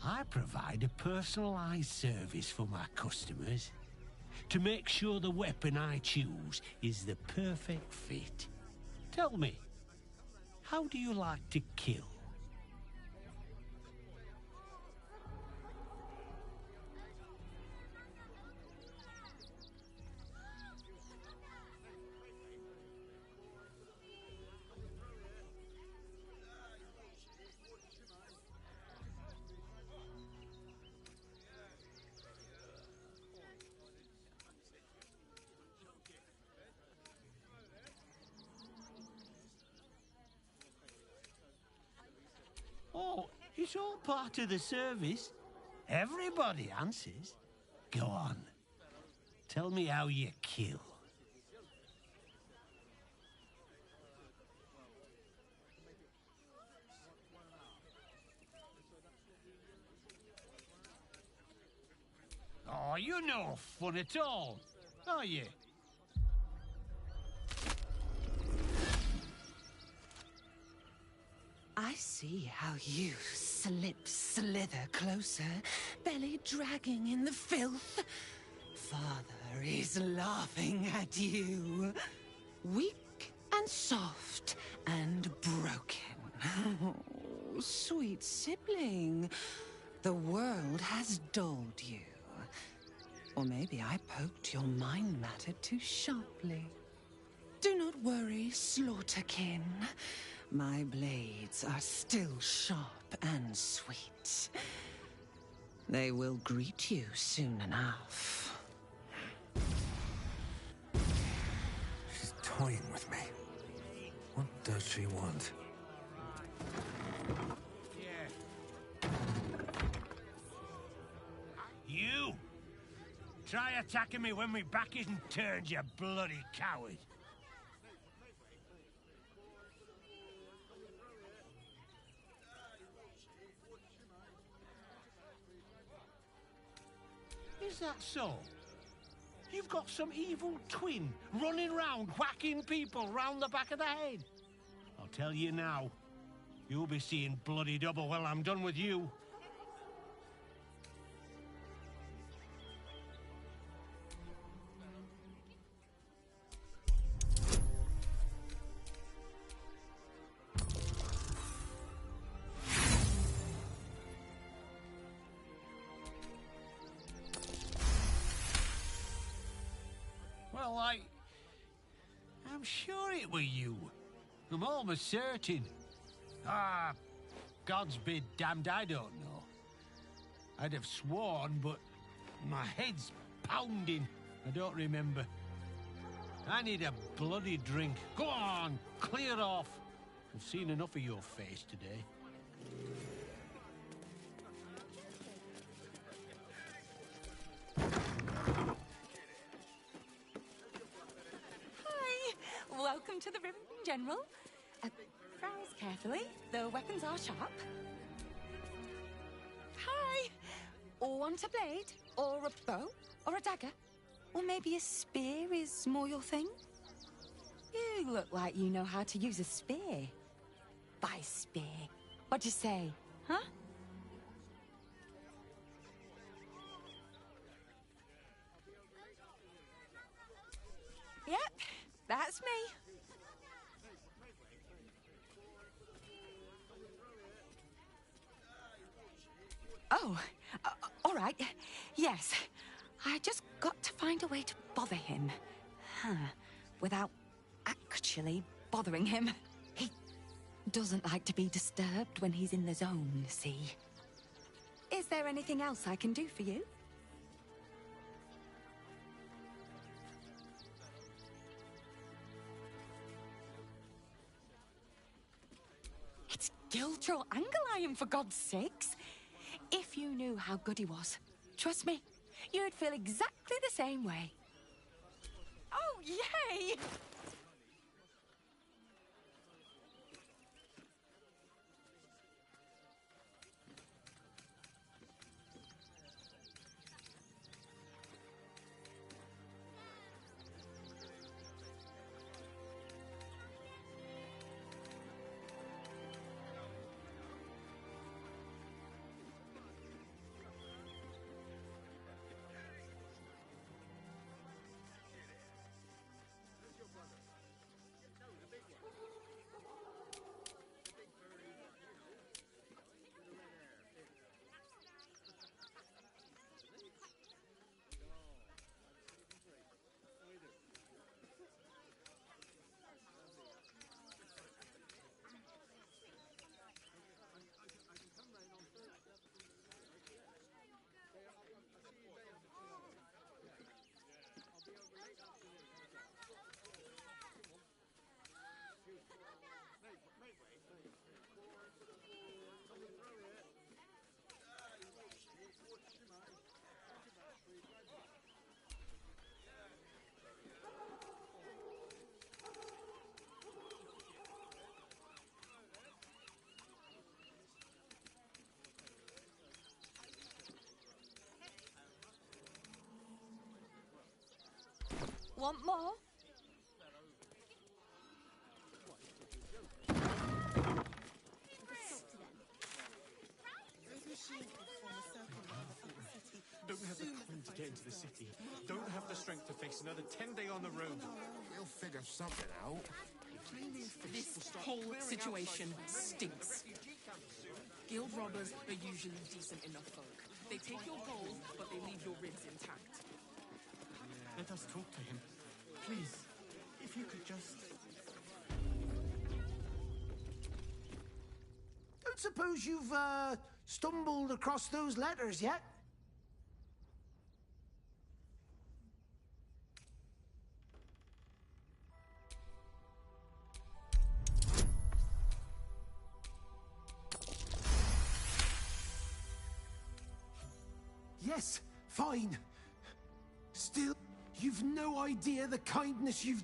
I provide a personalized service for my customers to make sure the weapon I choose is the perfect fit. Tell me, how do you like to kill? Oh, it's all part of the service. Everybody answers. Go on. Tell me how you kill. Oh, you're no fun at all, are you?
I see how you slither closer, belly dragging in the filth. Father is laughing at you. Weak and soft and broken. Oh, sweet sibling. The world has dulled you. Or maybe I poked your mind matter too sharply. Do not worry, Slaughterkin. My blades are still sharp and sweet. They will greet you soon enough.
She's toying with me. What does she want?
You! Try attacking me when my back isn't turned, you bloody coward! Is that so? You've got some evil twin running round whacking people round the back of the head. I'll tell you now, you'll be seeing bloody double when I'm done with you. Well, I'm sure it were you. I'm almost certain. Ah, God's be damned, I don't know. I'd have sworn, but my head's pounding. I don't remember. I need a bloody drink. Go on, clear off. I've seen enough of your face today.
Welcome to the Ribbon, General. Browse carefully. The weapons are sharp. Hi! Want a blade? Or a bow? Or a dagger? Or maybe a spear is more your thing? You look like you know how to use a spear. By spear. What'd you say, huh? Yep, that's me. Oh, all right. Yes. I just got to find a way to bother him. Without actually bothering him. He doesn't like to be disturbed when he's in the zone, see? Is there anything else I can do for you? It's Giltrol Angelion, for God's sakes. If you knew how good he was, trust me, you'd feel exactly the same way. Oh, yay! Want more?
Don't have the coin to get into the city. Don't have the strength to face another 10 day on the road.
We'll figure something out.
This whole situation stinks. Guild robbers are usually decent enough folk. They take your gold, but they leave your ribs intact.
Let us talk to him. Please, if you could just...
Don't suppose you've, stumbled across those letters yet? Yes, fine. Still, you've no idea the kindness you've...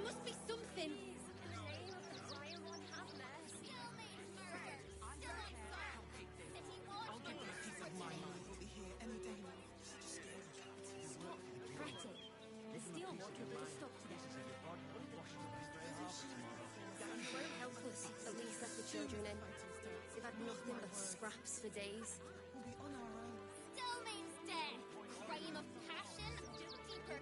must be something.
I'll give you a piece of mind.
We'll be here any day now.
Stop fretting. The steel water will have stuck to them. You won't help us. At least let the children in. They've had nothing but scraps for days.
We'll be on our own.
Still means death. Crime of passion, deeper